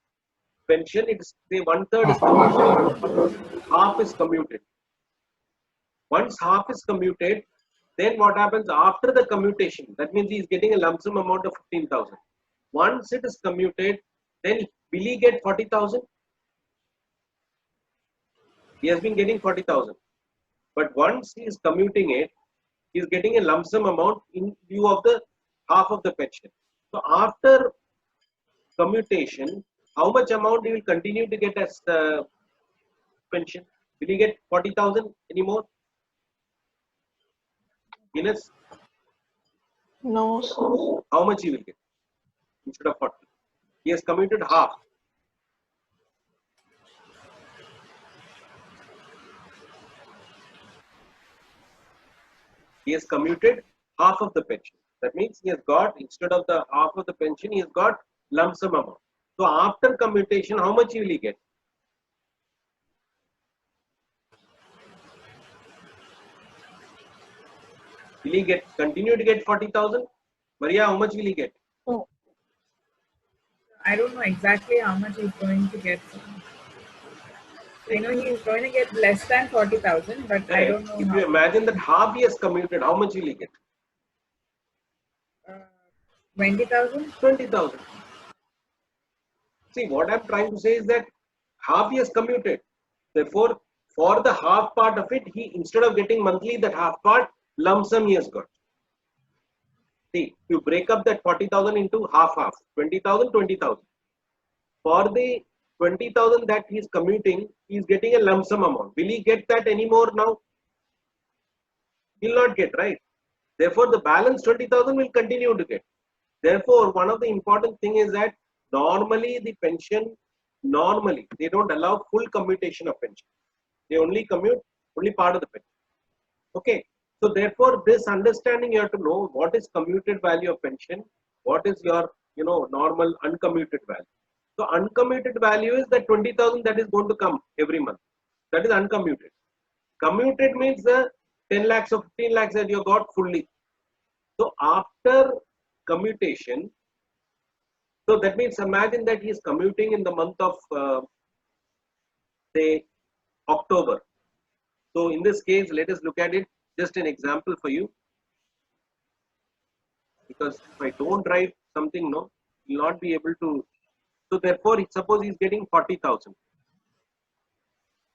S1: pension, it's say 1/3 is commuted, half is commuted. Once half is commuted, then what happens after the commutation? That means he is getting a lump sum amount of 15,000. Once it is commuted, then will he get 40,000? He has been getting 40,000. But once he is commuting it, he is getting a lump sum amount in lieu of the half of the pension. So after commutation, how much amount he will continue to get as pension? Will he get 40,000 anymore? Ines,
S3: No, sir.
S1: how much he will get instead of 40? He has commuted half. He has commuted half of the pension. That means he has got, instead of the half of the pension, he has got lump sum amount. So after commutation, how much will he get? Will he continue to get 40,000? Maria, how much will he get?
S3: No.
S4: I don't know exactly how much he's going to get. I know he's going to get less than 40,000, but I don't know.
S1: If you imagine that half he has commuted, how much will he get?
S4: 20,000?
S1: 20,000. See, what I'm trying to say is that half he has commuted. Therefore, for the half part of it, he, instead of getting monthly, that half part, lump sum he has got. See, you break up that 40,000 into half, 20,000, 20,000. For the 20,000 that he is commuting, he is getting a lump sum amount. Will he get that anymore now? He will not get, right? Therefore, the balance 20,000 will continue to get. Therefore, one of the important thing is that normally the pension, they don't allow full commutation of pension. They only commute only part of the pension. Okay. So therefore, this understanding you have to know what is commuted value of pension, what is your normal uncommuted value. So uncommuted value is that 20,000 that is going to come every month. That is uncommuted. Commuted means the 10 lakhs or 15 lakhs that you got fully. So after commutation, so that means imagine that he is commuting in the month of say October. So in this case, let us look at it, just an example for you. Because if I don't write something, no, you'll not be able to. So therefore, suppose he's getting 40,000.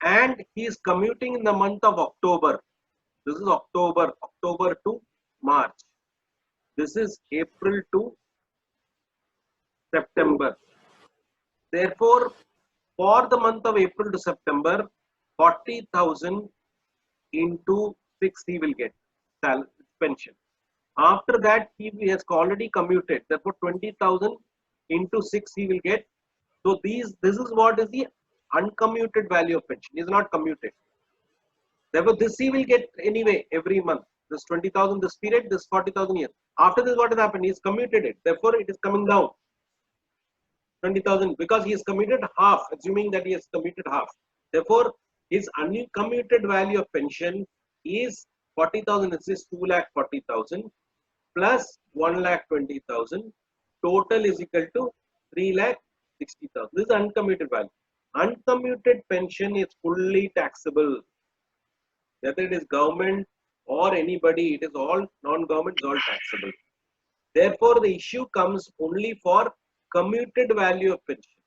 S1: And he is commuting in the month of October. This is October to March. This is April to September. Therefore, for the month of April to September, 40,000 into 6 he will get pension. After that, he has already commuted. Therefore, 20,000 into 6 he will get. So this is what is the uncommuted value of pension. He is not commuted. Therefore, this he will get anyway every month. This 20,000 this period, this 40,000 years. After this, what has happened? He has commuted it. Therefore, it is coming down. 20,000 because he has commuted half, assuming that he has commuted half. Therefore, his uncommuted value of pension is 40,000. This is 2,40,000 plus 1,20,000. Total is equal to 3,60,000. This is uncommuted value. Uncommuted pension is fully taxable. Whether it is government or anybody, it is all non-government, is all taxable. Therefore, the issue comes only for commuted value of pension.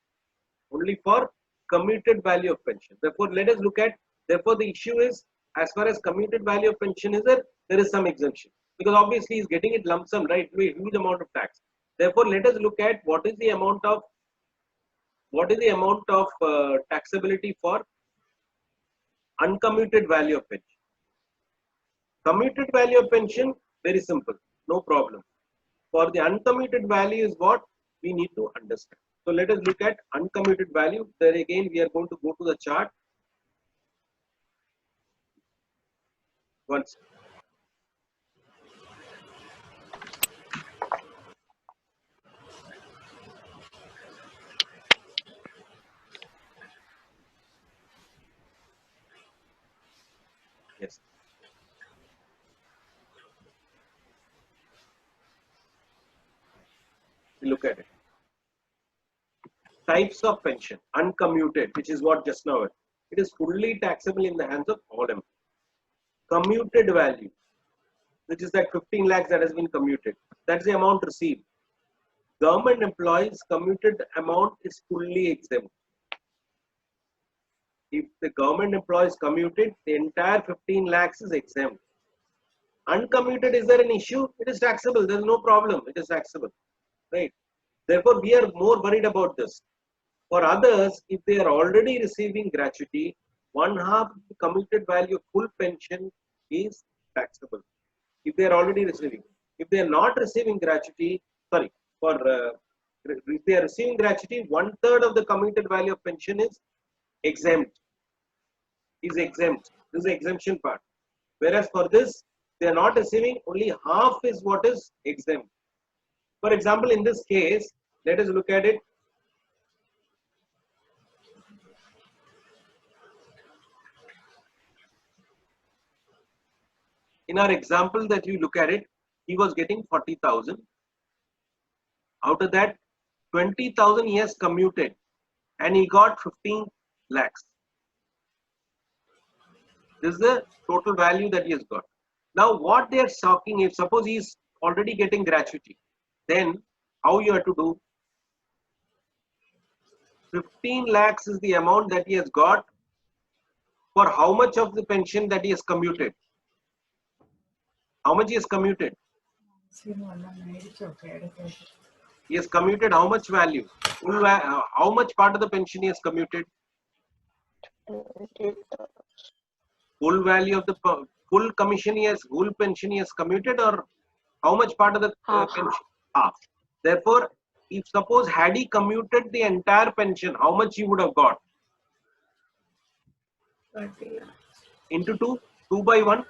S1: Only for commuted value of pension. Therefore, let us look at, therefore, the issue is, as far as commuted value of pension is there is some exemption. Because obviously, he is getting it lump sum, right? A huge amount of tax. Therefore, let us look at what is the amount of taxability for uncommuted value of pension. Commuted value of pension, very simple, no problem. For the uncommuted value is what we need to understand. So let us look at uncommuted value. There again, we are going to go to the chart. Once. Yes. We look at it. Types of pension, uncommuted, which is what just now. It is fully taxable in the hands of all employees. Commuted value, which is that 15 lakhs that has been commuted. That's the amount received. Government employees, commuted amount is fully exempt. If the government employee is commuted, the entire 15 lakhs is exempt. Uncommuted, is there an issue? It is taxable. There is no problem. It is taxable. Right? Therefore, we are more worried about this. For others, if they are already receiving gratuity, 1/2 the commuted value of full pension is taxable. If they are already receiving. If they are not receiving gratuity, sorry, if they are receiving gratuity, 1/3 of the commuted value of pension is exempt. Is exempt. This is the exemption part. Whereas for this, they are not receiving, only half is what is exempt. For example, in this case, let us look at it. In our example that you look at it, he was getting 40,000. Out of that, 20,000 he has commuted and he got 15 lakhs. This is the total value that he has got. Now, what they are talking, if suppose he is already getting gratuity, then how you have to do? 15 lakhs is the amount that he has got for how much of the pension that he has commuted? How much he has commuted? He has commuted how much value? How much part of the pension he has commuted? Full value of the full commission he has, full pension he has commuted, or how much part of the pension? Half. Therefore, if suppose had he commuted the entire pension, how much he would have got?
S4: 30 lakhs.
S1: Into 2 by 1.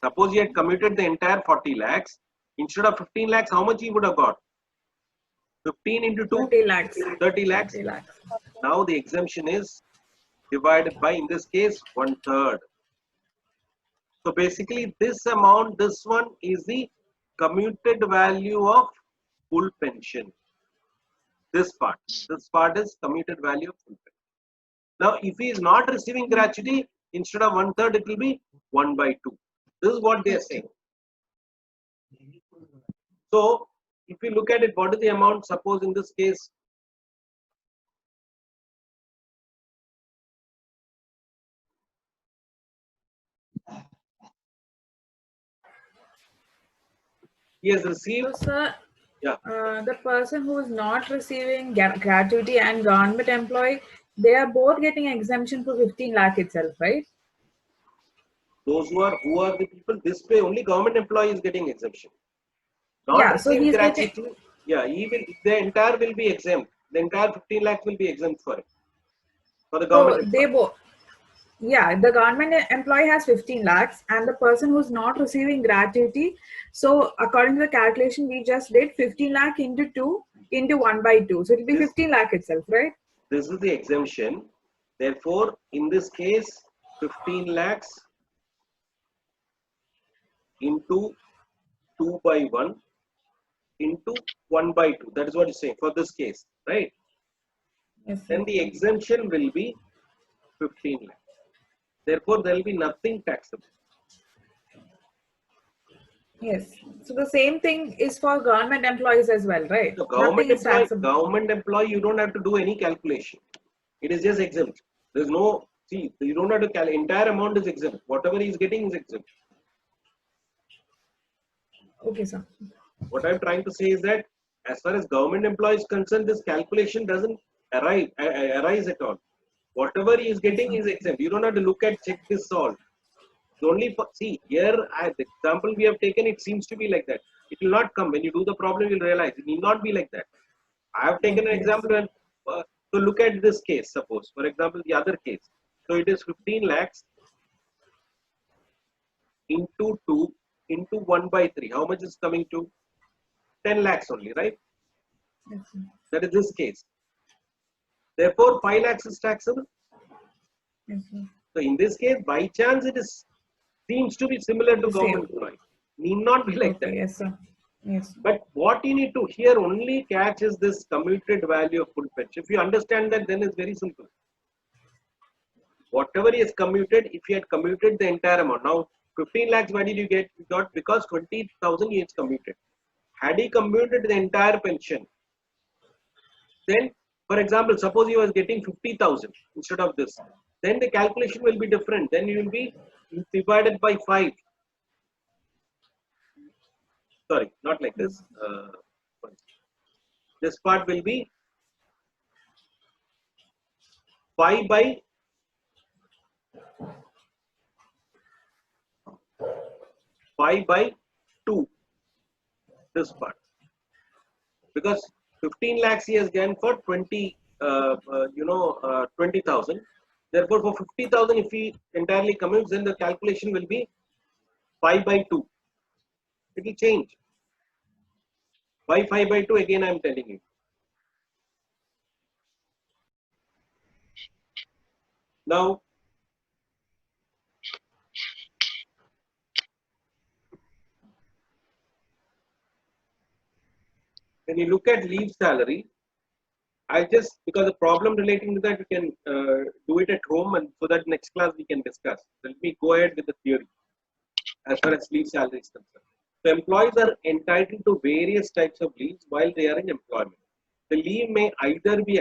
S1: Suppose he had commuted the entire 40 lakhs. Instead of 15 lakhs, how much he would have got? 15 into 2?
S4: 30 lakhs.
S1: 30 lakhs.
S4: 30 lakhs.
S1: Now the exemption is divided by, in this case, 1/3. So basically this amount, this one is the commuted value of full pension. This part is commuted value of full pension. Now if he is not receiving gratuity, instead of 1/3, it will be 1/2. This is what they are saying. So if you look at it, what is the amount? Suppose in this case, he has
S4: So,
S1: received,
S4: sir,
S1: yeah,
S4: the person who is not receiving gratuity and government employee, they are both getting exemption for 15 lakh itself, right?
S1: those who are the people, this way only government employee is getting exemption. Not
S4: Yeah, so
S1: receiving
S4: he's getting,
S1: gratuity, yeah, he will, the entire will be exempt. The entire 15 lakhs will be exempt for it, for the government
S4: so they
S1: employee.
S4: both, yeah, the government employee has 15 lakhs and the person who's not receiving gratuity. So according to the calculation we just did, 15 lakh into 2 into 1/2. So it'll be
S1: This
S4: 15 lakh itself, right?
S1: this is the exemption. Therefore, in this case, 15 lakhs into 2/1 into 1/2. That is what it's saying for this case, right?
S4: Yes, sir.
S1: Then the exemption will be 15 lakhs. Therefore, there will be nothing taxable.
S4: Yes. So the same thing is for government employees as well, right?
S1: So
S4: Nothing is taxable.
S1: government employee, you don't have to do any calculation. It is just exempt. There's no, see, you don't have to entire amount is exempt. Whatever he is getting is exempt.
S4: Okay, sir.
S1: What I'm trying to say is that as far as government employee is concerned, this calculation doesn't arise at all. Whatever he is getting is exempt. You don't have to look at check this all. Only for, see here, the example we have taken, it seems to be like that. It will not come. When you do the problem, you'll realize it need not be like that. I have taken an
S4: Yes.
S1: example and so look at this case. Suppose, for example, the other case. So it is 15 lakhs into 2 into 1/3. How much is coming to? 10 lakhs only, right?
S4: Yes, sir.
S1: That is this case. Therefore, 5 lakhs is taxable.
S4: Yes, sir.
S1: So in this case, by chance, it is seems to be similar to
S4: The same.
S1: government employee. Need not be like
S4: Okay,
S1: that.
S4: yes, sir. Yes.
S1: But what you need to here only catch is this commuted value of full fetch. If you understand that, then it's very simple. Whatever he has commuted, if he had commuted the entire amount, now 15 lakhs, why did you get? You got because 20,000 he has commuted. Had he commuted the entire pension, then, for example, suppose he was getting 50,000 instead of this, then the calculation will be different. Then you will be divided by 5. Sorry, not like this. This part will be 5 by 2. This part, because 15 lakhs he has gained for 20,000. Therefore, for 50,000, if he entirely commutes, then the calculation will be 5/2. It will change. Why 5/2? Again, I am telling you. Now, when you look at leave salary, I just, because the problem relating to that, we can do it at home, and so that next class we can discuss. Let me go ahead with the theory as far as leave salary is concerned. So employees are entitled to various types of leaves while they are in employment. The leave may either be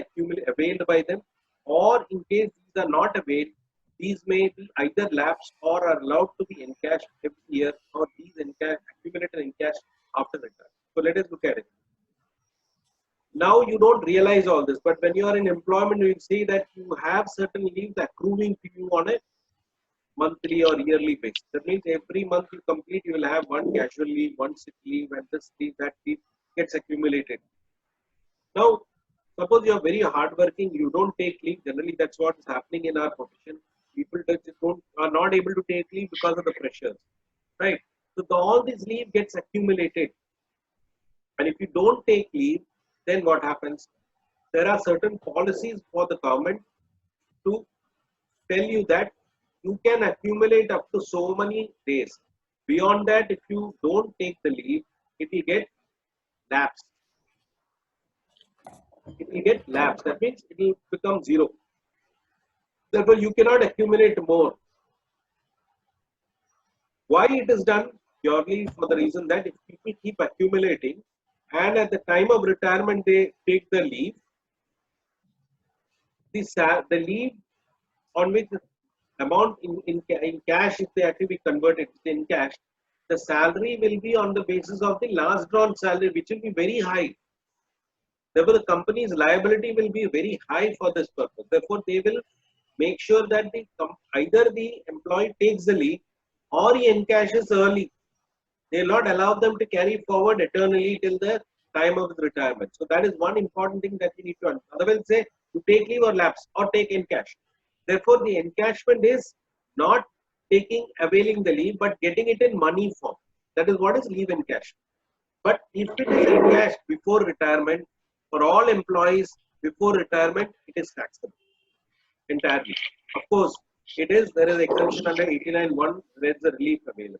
S1: availed by them, or in case these are not availed, these may be either lapsed or are allowed to be encashed every year, or these accumulated and encashed after return. So let us look at it. Now you don't realize all this, but when you are in employment, you will see that you have certain leaves accruing to you on a monthly or yearly basis. That means every month you complete, you will have one casual leave, one sick leave, and this leave, that leave gets accumulated. Now, suppose you are very hardworking, you don't take leave. Generally, that's what is happening in our profession. People are not able to take leave because of the pressures, right? So all this leave gets accumulated, and if you don't take leave, then what happens? There are certain policies for the government to tell you that you can accumulate up to so many days. Beyond that, if you don't take the leave, it will get lapsed. It will get lapsed. That means it will become zero. Therefore, you cannot accumulate more. Why it is done? Purely for the reason that if people keep accumulating and at the time of retirement they take the leave, the leave on which the amount in cash, if they actually convert it in cash, the salary will be on the basis of the last drawn salary, which will be very high. Therefore, the company's liability will be very high for this purpose. Therefore, they will make sure that either the employee takes the leave or he encashes early. They will not allow them to carry forward eternally till the time of retirement. So that is one important thing that you need to understand. Otherwise, say you take leave or lapse or take encash. Therefore, the encashment is not availing the leave, but getting it in money form. That is what is leave encash. But if it is encashed before retirement, for all employees before retirement, it is taxable entirely. Of course, there is exemption under 89(1), there is a relief available.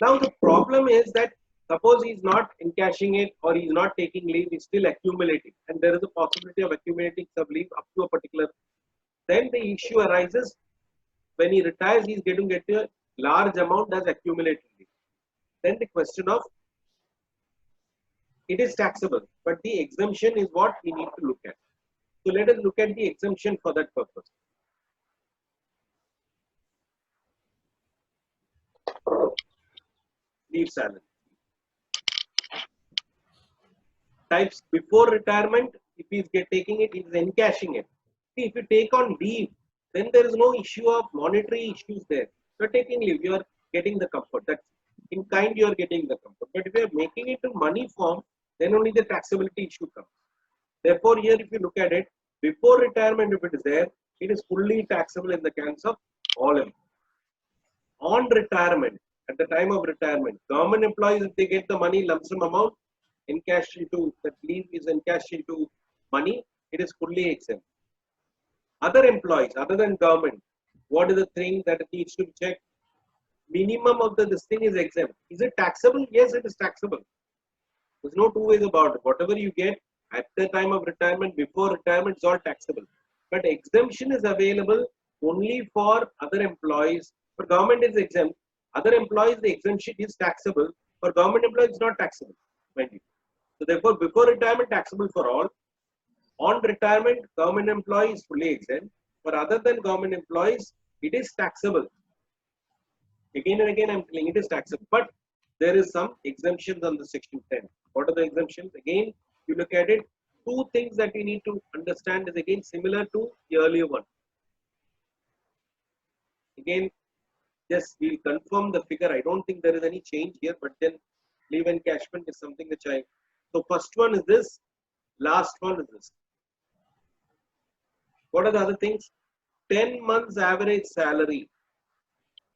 S1: Now the problem is that suppose he is not encashing it or he is not taking leave, he is still accumulating, and there is a possibility of accumulating sub leave up to a particular. Then the issue arises when he retires, he is getting a large amount as accumulated leave. Then the question of it is taxable, but the exemption is what we need to look at. So let us look at the exemption for that purpose. Leave salary. Types before retirement, if he is taking it, he is encashing it. See, if you take on leave, then there is no issue of monetary issues there. You are taking leave, you are getting the comfort. That's in kind you are getting the comfort. But if you are making it in money form, then only the taxability issue comes. Therefore, here if you look at it, before retirement, if it is there, it is fully taxable in the hands of all employees. On retirement, at the time of retirement, government employees, if they get the money lump sum amount, encashed into that leave is encashed into money, it is fully exempt. Other employees, other than government, what is the thing that needs to be checked? Minimum of this thing is exempt. Is it taxable? Yes, it is taxable. There's no two ways about it. Whatever you get at the time of retirement, before retirement, is all taxable. But exemption is available only for other employees. For government, it is exempt. Other employees, the exemption is taxable. For government employees, it's not taxable. So therefore, before retirement, taxable for all. On retirement, government employees fully exempt. For other than government employees, it is taxable. Again and again, I'm telling it is taxable. But there is some exemptions on the section 10. What are the exemptions? Again, you look at it. Two things that you need to understand is again similar to the earlier one. Again, just we'll confirm the figure. I don't think there is any change here, but then leave encashment is something which so first one is this, last one is this. What are the other things? 10 months average salary.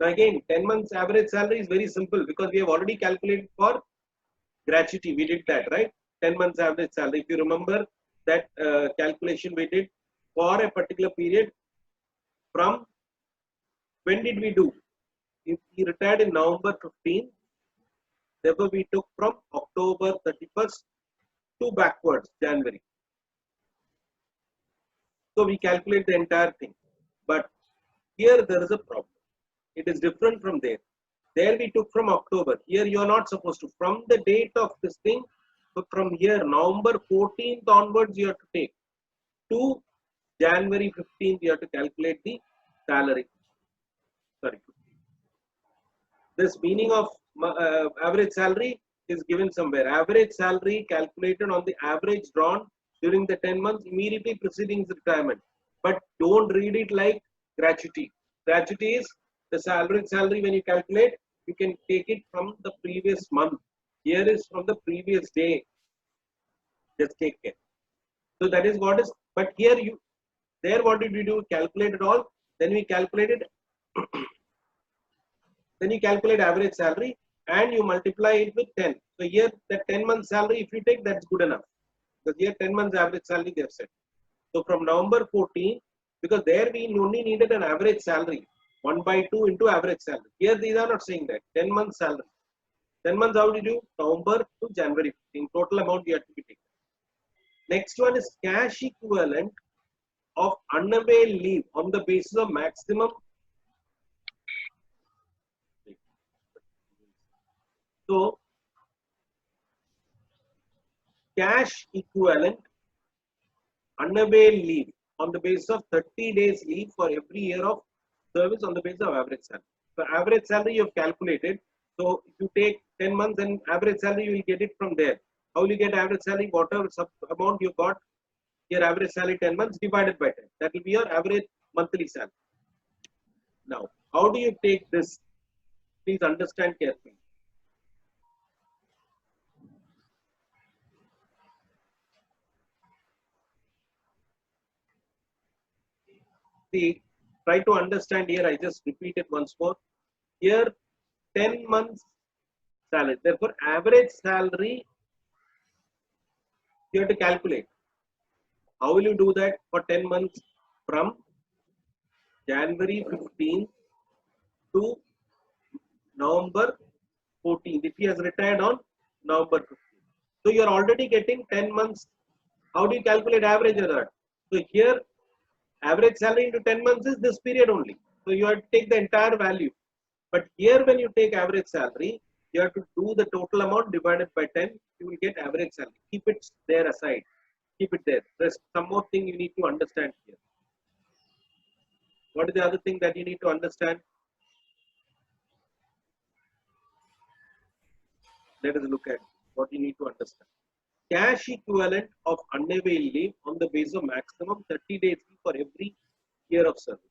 S1: Now again, 10 months average salary is very simple because we have already calculated for gratuity. We did that, right? 10 months average salary. If you remember that calculation we did for a particular period from when did we do? If he retired in November 15, therefore we took from October 31st to backwards, January. So we calculate the entire thing. But here there is a problem. It is different from there. There we took from October. Here you are not supposed to. From the date of this thing, so from here, November 14th onwards, you have to take. To January 15th, you have to calculate the salary. Sorry. This meaning of average salary is given somewhere. Average salary calculated on the average drawn during the 10 months immediately preceding retirement. But don't read it like gratuity. Gratuity is the average salary when you calculate, you can take it from the previous month. Here is from the previous day. Just take care. So that is what is, but here what did we do? Calculate it all. Then we calculated, then you calculate average salary and you multiply it with 10. So here the 10 month salary, if you take, that's good enough. Because here 10 months average salary they have set. So from November 14, because there we only needed an average salary, 1/2 into average salary. Here these are not saying that, 10 months salary. 10 months how did you do? November to January 15, total amount you have to be taken. Next one is cash equivalent of unavailed leave on the basis of maximum So cash equivalent unavailed leave on the basis of 30 days leave for every year of service on the basis of average salary. So average salary you have calculated. So if you take 10 months and average salary, you will get it from there. How will you get average salary? Whatever amount you got, your average salary 10 months divided by 10. That will be your average monthly salary. Now, how do you take this? Please understand carefully. See, try to understand here. I just repeat it once more. Here, 10 months salary. Therefore, average salary you have to calculate. How will you do that for 10 months from January 15th to November 14th? If he has retired on November 15th. So you are already getting 10 months. How do you calculate average of that? So here, average salary into 10 months is this period only. So you have to take the entire value. But here when you take average salary, you have to do the total amount divided by 10. You will get average salary. Keep it there aside. Keep it there. There's some more thing you need to understand here. What is the other thing that you need to understand? Let us look at what you need to understand. Cash equivalent of unavailed leave on the basis of maximum 30 days for every year of service.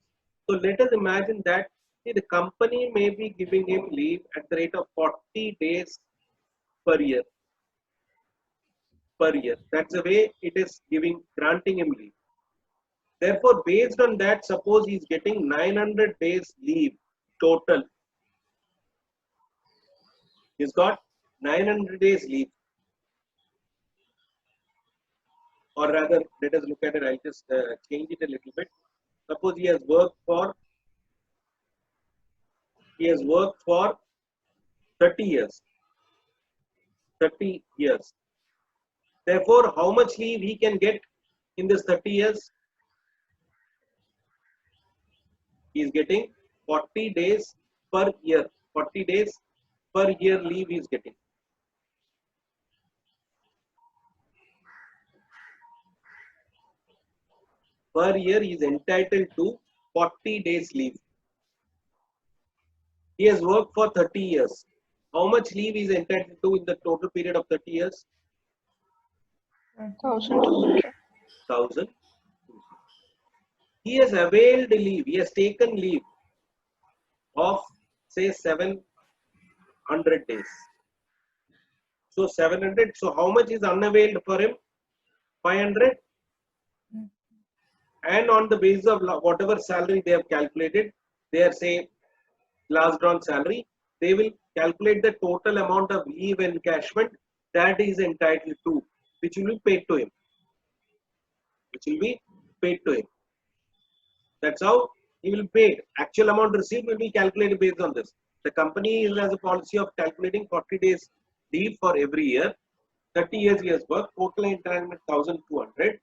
S1: So let us imagine that the company may be giving him leave at the rate of 40 days per year. That's the way it is granting him leave. Therefore, based on that, suppose he is getting 900 days leave total. He's got 900 days leave. Or rather, let us look at it. I'll just change it a little bit. Suppose he has worked for 30 years. 30 years. Therefore, how much leave he can get in this 30 years? He is getting 40 days per year. 40 days per year leave he is getting. Per year he is entitled to 40 days leave. He has worked for 30 years. How much leave is entitled to in the total period of 30 years?
S3: 1,200.
S1: 1,000. He has availed leave. He has taken leave of say 700 days. So 700. So how much is unavailed for him? 500. And on the basis of whatever salary they have calculated, they are saying last drawn salary, they will calculate the total amount of leave encashment that he is entitled to, which will be paid to him. That's how he will be paid. Actual amount received will be calculated based on this. The company has a policy of calculating 40 days leave for every year. 30 years he has worked, total entitlement 1,200.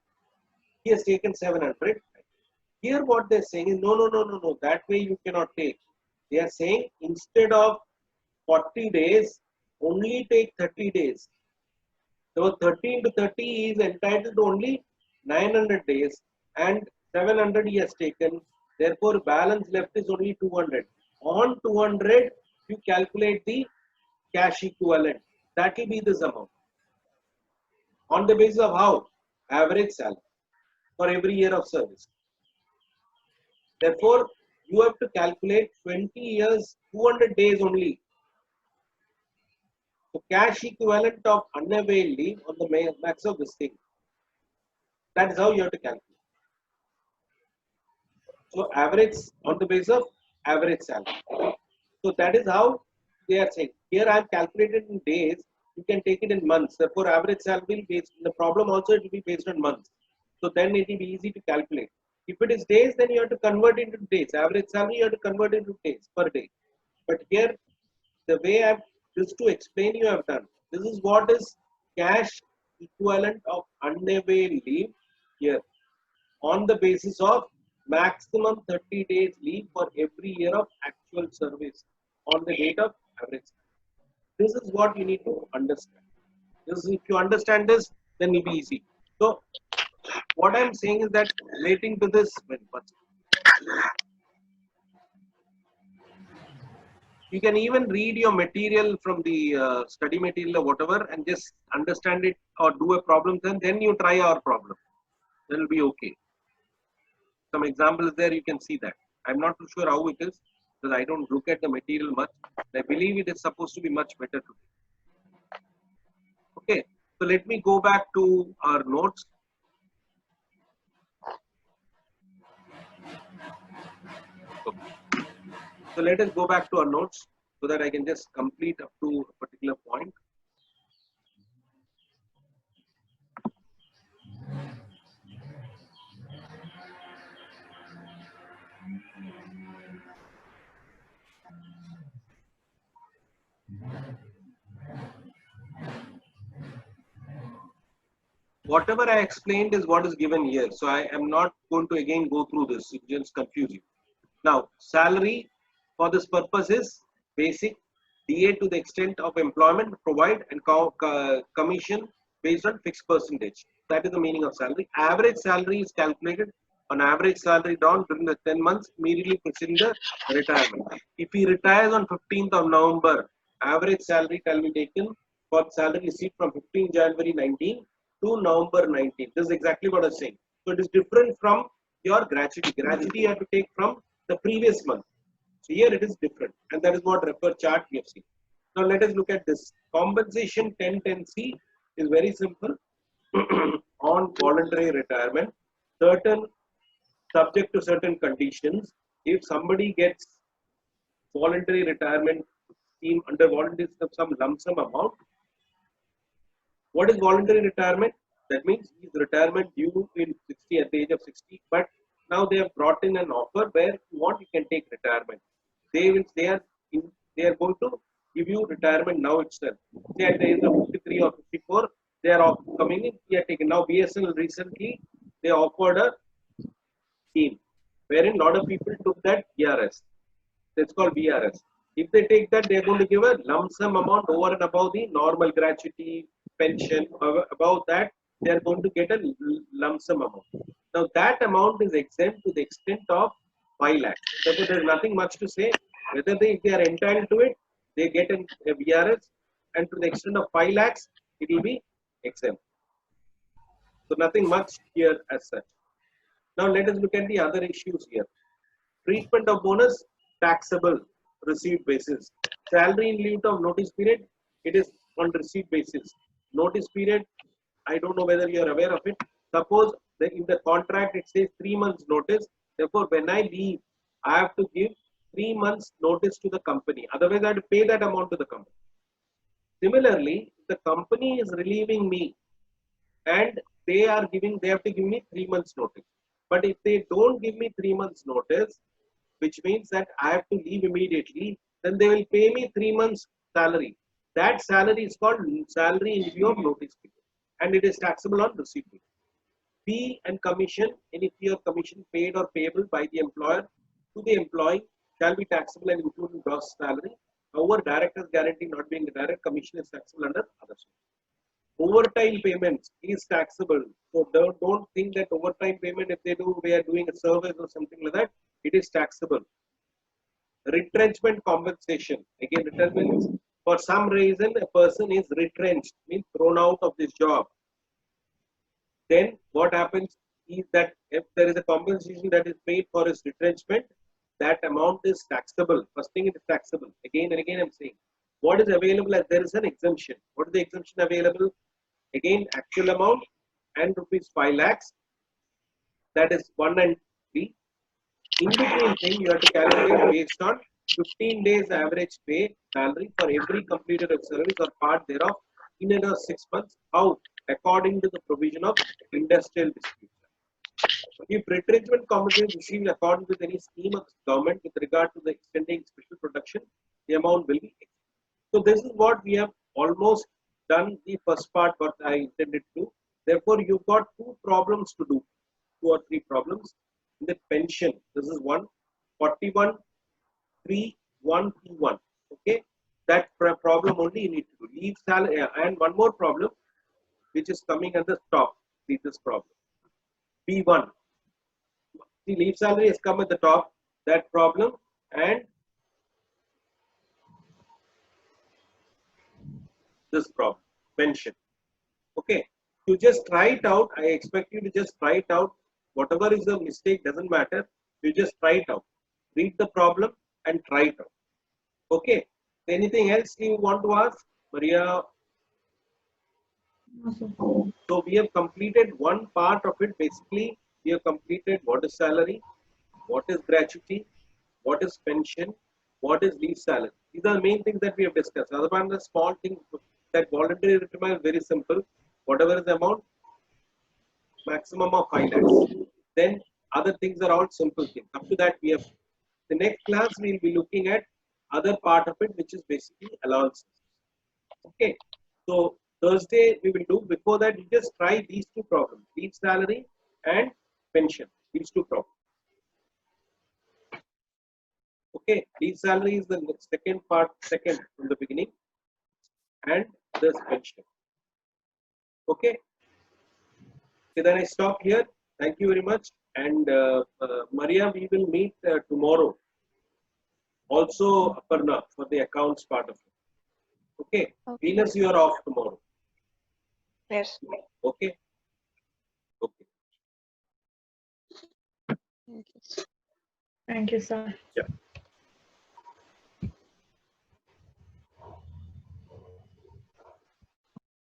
S1: He has taken 700. Here what they're saying is no. That way you cannot take. They are saying instead of 40 days, only take 30 days. So 30 into 30 is entitled to only 900 days and 700 he has taken. Therefore, balance left is only 200. On 200, you calculate the cash equivalent. That will be this amount. On the basis of how? Average salary for every year of service. Therefore, you have to calculate 20 years, 200 days only. So, cash equivalent of unavailed leave on the max of this thing. That is how you have to calculate. So, average on the basis of average salary. So, that is how they are saying. Here I have calculated in days. You can take it in months. Therefore, average salary based. The problem also it will be based on months. So, then it will be easy to calculate. If it is days, then you have to convert it into days. Average salary you have to convert it into days per day. But here, the way I have this to explain you have done. This is what is cash equivalent of unavailed leave here on the basis of maximum 30 days leave for every year of actual service on the date of average. This is what you need to understand. This is, if you understand this, then it'll be easy. So what I'm saying is that relating to this, you can even read your material from the study material or whatever and just understand it or do a problem, then you try our problem. Then it'll be okay. Some examples there, you can see that. I'm not too sure how it is because I don't look at the material much. I believe it is supposed to be much better today. Okay, so let me go back to our notes. Okay. So let us go back to our notes so that I can just complete up to a particular point. Whatever I explained is what is given here. So I am not going to again go through this. It just confuse you. Now, salary for this purpose is basic, DA to the extent of employment provide, and commission based on fixed percentage. That is the meaning of salary. Average salary is calculated on average salary down during the 10 months immediately preceding the retirement. If he retires on 15th of November, average salary can be taken for salary received from 15 January 19 to November 19. This is exactly what I was saying. So it is different from your gratuity. Gratuity you have to take from the previous month. So here it is different, and that is what refer chart we have seen. Now let us look at this. Compensation 1010C is very simple. On voluntary retirement, certain subject to certain conditions. If somebody gets voluntary retirement scheme under voluntary system, some lump sum amount. What is voluntary retirement? That means his retirement due in 60 at the age of 60, but now they have brought in an offer where if you want you can take retirement. They are going to give you retirement now itself. Say at the age of 53 or 54, they are coming in. They are taken. Now BSNL recently they offered a scheme wherein a lot of people took that BRS. That's called BRS. If they take that, they are going to give a lump sum amount over and above the normal gratuity, pension. Above that, they are going to get a lump sum amount. Now that amount is exempt to the extent of 5 lakhs. Therefore, there is nothing much to say. Whether if they are entitled to it, they get a BRS, and to the extent of 5 lakhs, it will be exempt. So nothing much here as such. Now let us look at the other issues here. Treatment of bonus, taxable, receipt basis. Salary in lieu of notice period, it is on receipt basis. Notice period, I don't know whether you are aware of it. Suppose that in the contract it says 3 months notice. Therefore, when I leave, I have to give 3 months notice to the company. Otherwise, I have to pay that amount to the company. Similarly, the company is relieving me and they have to give me 3 months notice. But if they don't give me 3 months notice, which means that I have to leave immediately, then they will pay me 3 months salary. That salary is called salary in lieu of notice period, and it is taxable on receipt. Fee and commission, any fee or commission paid or payable by the employer to the employee shall be taxable and including gross salary. However, director's guarantee not being a direct commission is taxable under other sources. Overtime payments is taxable. So don't think that overtime payment, if they are doing a service or something like that, it is taxable. Retrenchment compensation. Again, retrenchment means for some reason a person is retrenched, means thrown out of this job. Then what happens is that if there is a compensation that is paid for his retrenchment, that amount is taxable. First thing, it is taxable. Again and again I'm saying. What is available as there is an exemption. What is the exemption available? Again, actual amount and rupees 5 lakhs. That is 1 and 3. In between thing, you have to calculate based on 15 days average pay salary for every completed service or part thereof in another 6 months. How? According to the provision of industrial dispute. If retrenchment compensation received according with any scheme of government with regard to the extending special protection, the amount will be. So this is what we have almost done the first part what I intended to do. Therefore, you've got 2 problems to do, 2 or 3 problems. In the pension, this is 1, 41, 3, 1, 2, 1. Okay. that problem only you need to do. Leave salary, and one more problem which is coming at the top. See this problem. B1. The leave salary has come at the top. That problem and this problem, pension. Okay. You just try it out. I expect you to just try it out. Whatever is the mistake doesn't matter. You just try it out. Read the problem and try it out. Okay. Anything else you want to ask, Maria? So we have completed one part of it. Basically, we have completed what is salary, what is gratuity, what is pension, what is leave salary. These are the main things that we have discussed. Other than the small things, that voluntary retirement is very simple. Whatever is the amount, maximum of 5 lakhs. Then other things are all simple things. Up to that, we have. The next class we will be looking at other part of it, which is basically allowances. Okay. So Thursday we will do. Before that, you just try these two problems: leave salary and pension. These two problems. Okay. Leave salary is the second part, second from the beginning, and this pension. Okay. Okay. Then I stop here. Thank you very much. And Maria, we will meet tomorrow. Also, Aparna, for the accounts part of it. Okay. Venus, you are off tomorrow.
S3: Yes.
S1: Okay. Okay.
S3: Thank you.
S4: Thank you, sir.
S1: Yeah.